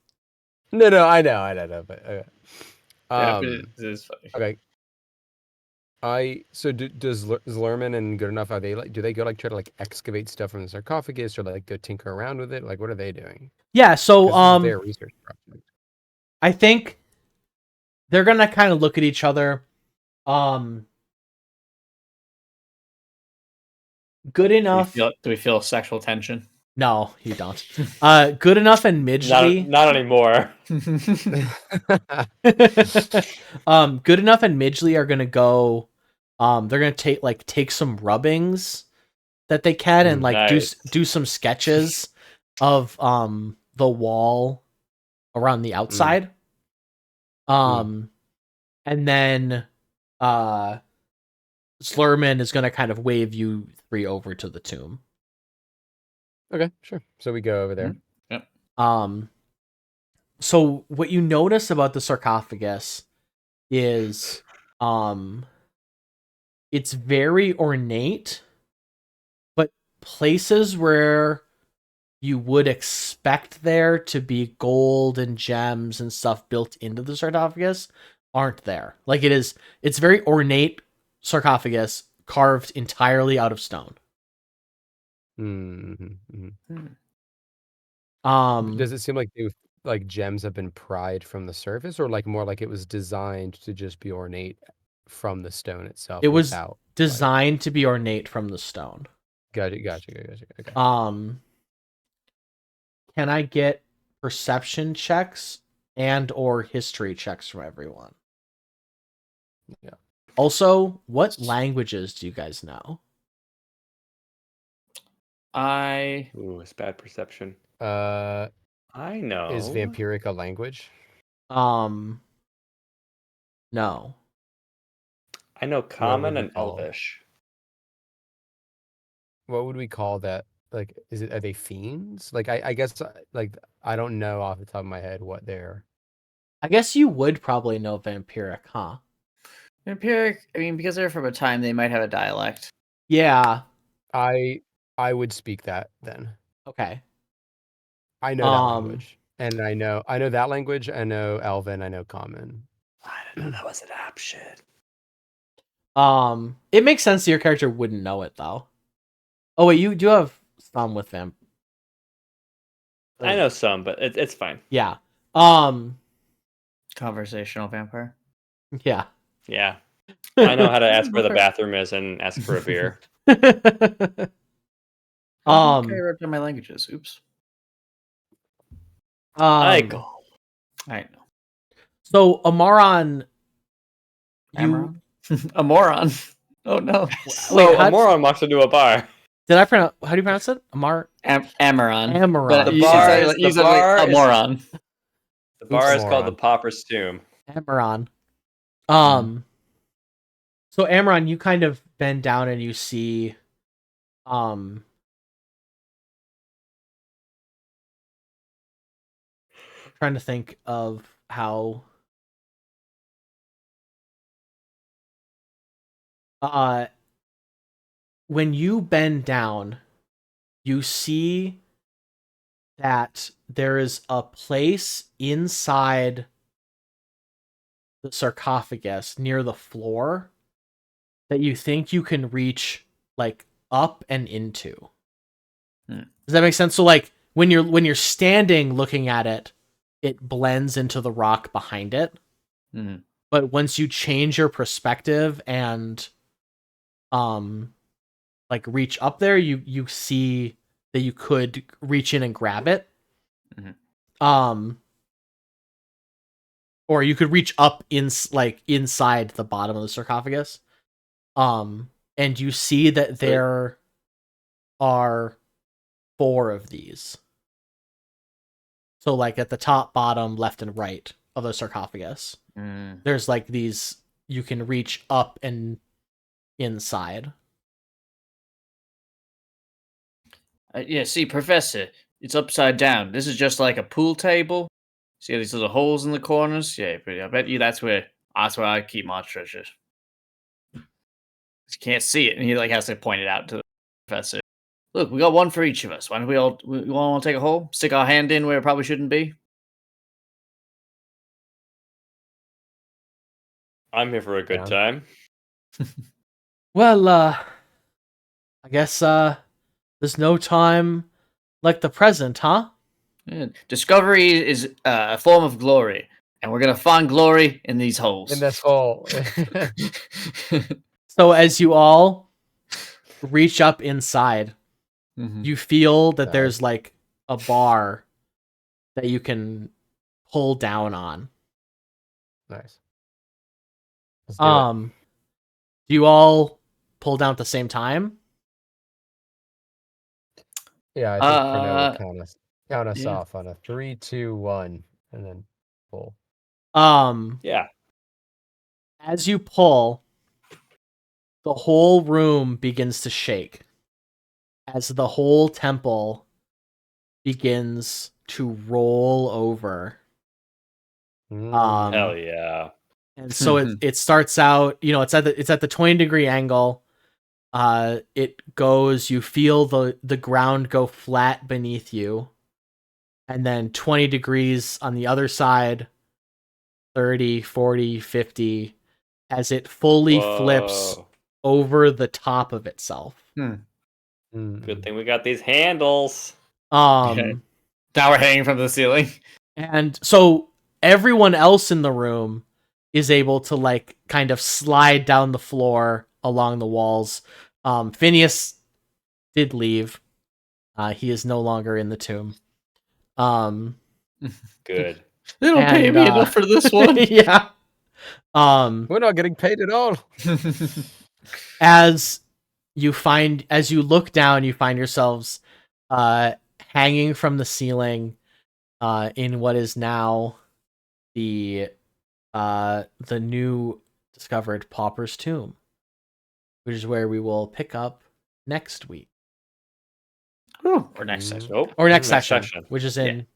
No, I know, but Yeah, but um, it is funny. okay. Does Lerman and Good Enough, are they like, do they go like try to like excavate stuff from the sarcophagus or like go tinker around with it? Like, what are they doing? Yeah. So 'Cause this is their research project. I think they're gonna kind of look at each other. Good enough. Do we feel sexual tension? No, you don't. Good enough and Midgley. Not anymore. Good enough and Midgley are gonna go. They're gonna take some rubbings that they can and like Nice. do some sketches of the wall around the outside. And then Slurman is gonna kind of wave you three over to the tomb. Okay, sure. So we go over there. So what you notice about the sarcophagus is it's very ornate, but places where you would expect there to be gold and gems and stuff built into the sarcophagus aren't there. Like it's very ornate sarcophagus carved entirely out of stone. Does it seem like like gems have been pried from the surface, or like more like it was designed to just be ornate from the stone itself? It was without, designed to be ornate from the stone. Gotcha. Okay. Can I get perception checks and or history checks from everyone? Yeah. Also, what languages do you guys know? Ooh, it's bad perception. I know. Is vampiric a language? No. I know Common we and call it? Elvish. What would we call that? Like, are they fiends? Like, I guess like I don't know off the top of my head what they're. I guess you would probably know vampiric, huh? Vampiric, I mean, because they're from a time, they might have a dialect. Yeah. I would speak that then. Okay. I know that language, and I know that language. I know Elven. I know Common. I didn't know that was an option. It makes sense that your character wouldn't know it though. Oh wait, you do have some with them. I know some, but it's fine. Yeah. Conversational vampire. Yeah. Yeah. I know how to ask where the bathroom is and ask for a beer. Okay, I wrote down my languages. Oops. Michael. I know. So Amaron, Amaron? A moron. Oh no. So a moron walks into a bar. Did I pronounce? How do you pronounce it? Amaron. Amaron. But The you bar said- is- you the said bar a is- moron. The bar is called moron. the Pauper's Tomb. Amaron. So Amaron, you kind of bend down and you see trying to think of how when you bend down, you see that there is a place inside the sarcophagus near the floor that you think you can reach like up and into. Hmm. Does that make sense? So like when you're standing looking at it, it blends into the rock behind it. Mhm. But once you change your perspective and like reach up there, you see that you could reach in and grab it. Mhm. Or you could reach up like inside the bottom of the sarcophagus. And you see that there are 4 of these. So like at the top, bottom, left, and right of the sarcophagus, Mm. there's like these you can reach up and inside. Yeah, see, Professor, it's upside down. This is just like a pool table. See these little holes in the corners? Yeah, but I bet you that's where I keep my treasures. You can't see it, and he like has to point it out to the professor. Look, we got one for each of us. Why don't we all want to take a hole? Stick our hand in where it probably shouldn't be. I'm here for a good Yeah. time. Well, I guess there's no time like the present, huh? Yeah. Discovery is a form of glory, and we're gonna find glory in these holes. In this hole. So as you all reach up inside, Mhm. you feel that Nice. there's like a bar that you can pull down on. Nice. Let's do it. Do you all pull down at the same time? Yeah, I think Pernod will count us yeah. off on a 3, 2, 1, and then pull. Yeah. As you pull, the whole room begins to shake as the whole temple begins to roll over. Hell yeah. And so it starts out, it's at the 20-degree angle. It goes, you feel the ground go flat beneath you, and then 20 degrees on the other side, 30, 40, 50, as it fully flips Whoa. over the top of itself. Good thing we got these handles. Um Now we're hanging from the ceiling. and so everyone else in the room is able to like kind of slide down the floor along the walls. Phineas did leave. He is no longer in the tomb. Good. They don't pay me enough for this one. Yeah. We're not getting paid at all. As you look down, you find yourselves hanging from the ceiling in what is now the new discovered Pauper's Tomb, which is where we will pick up next week. Or next session. Nope. Or next Next session, session. which is in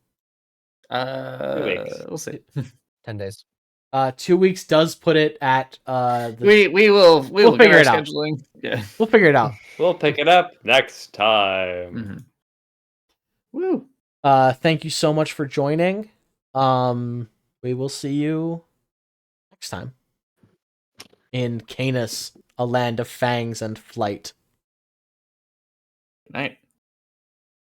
2 weeks. We'll see. 10 days. 2 weeks does put it at We will We'll get figure our it out. scheduling. Yeah. we'll figure it out. We'll pick it up next time. Woo. Thank you so much for joining. We will see you next time in Caenis, a land of fangs and flight. Good night.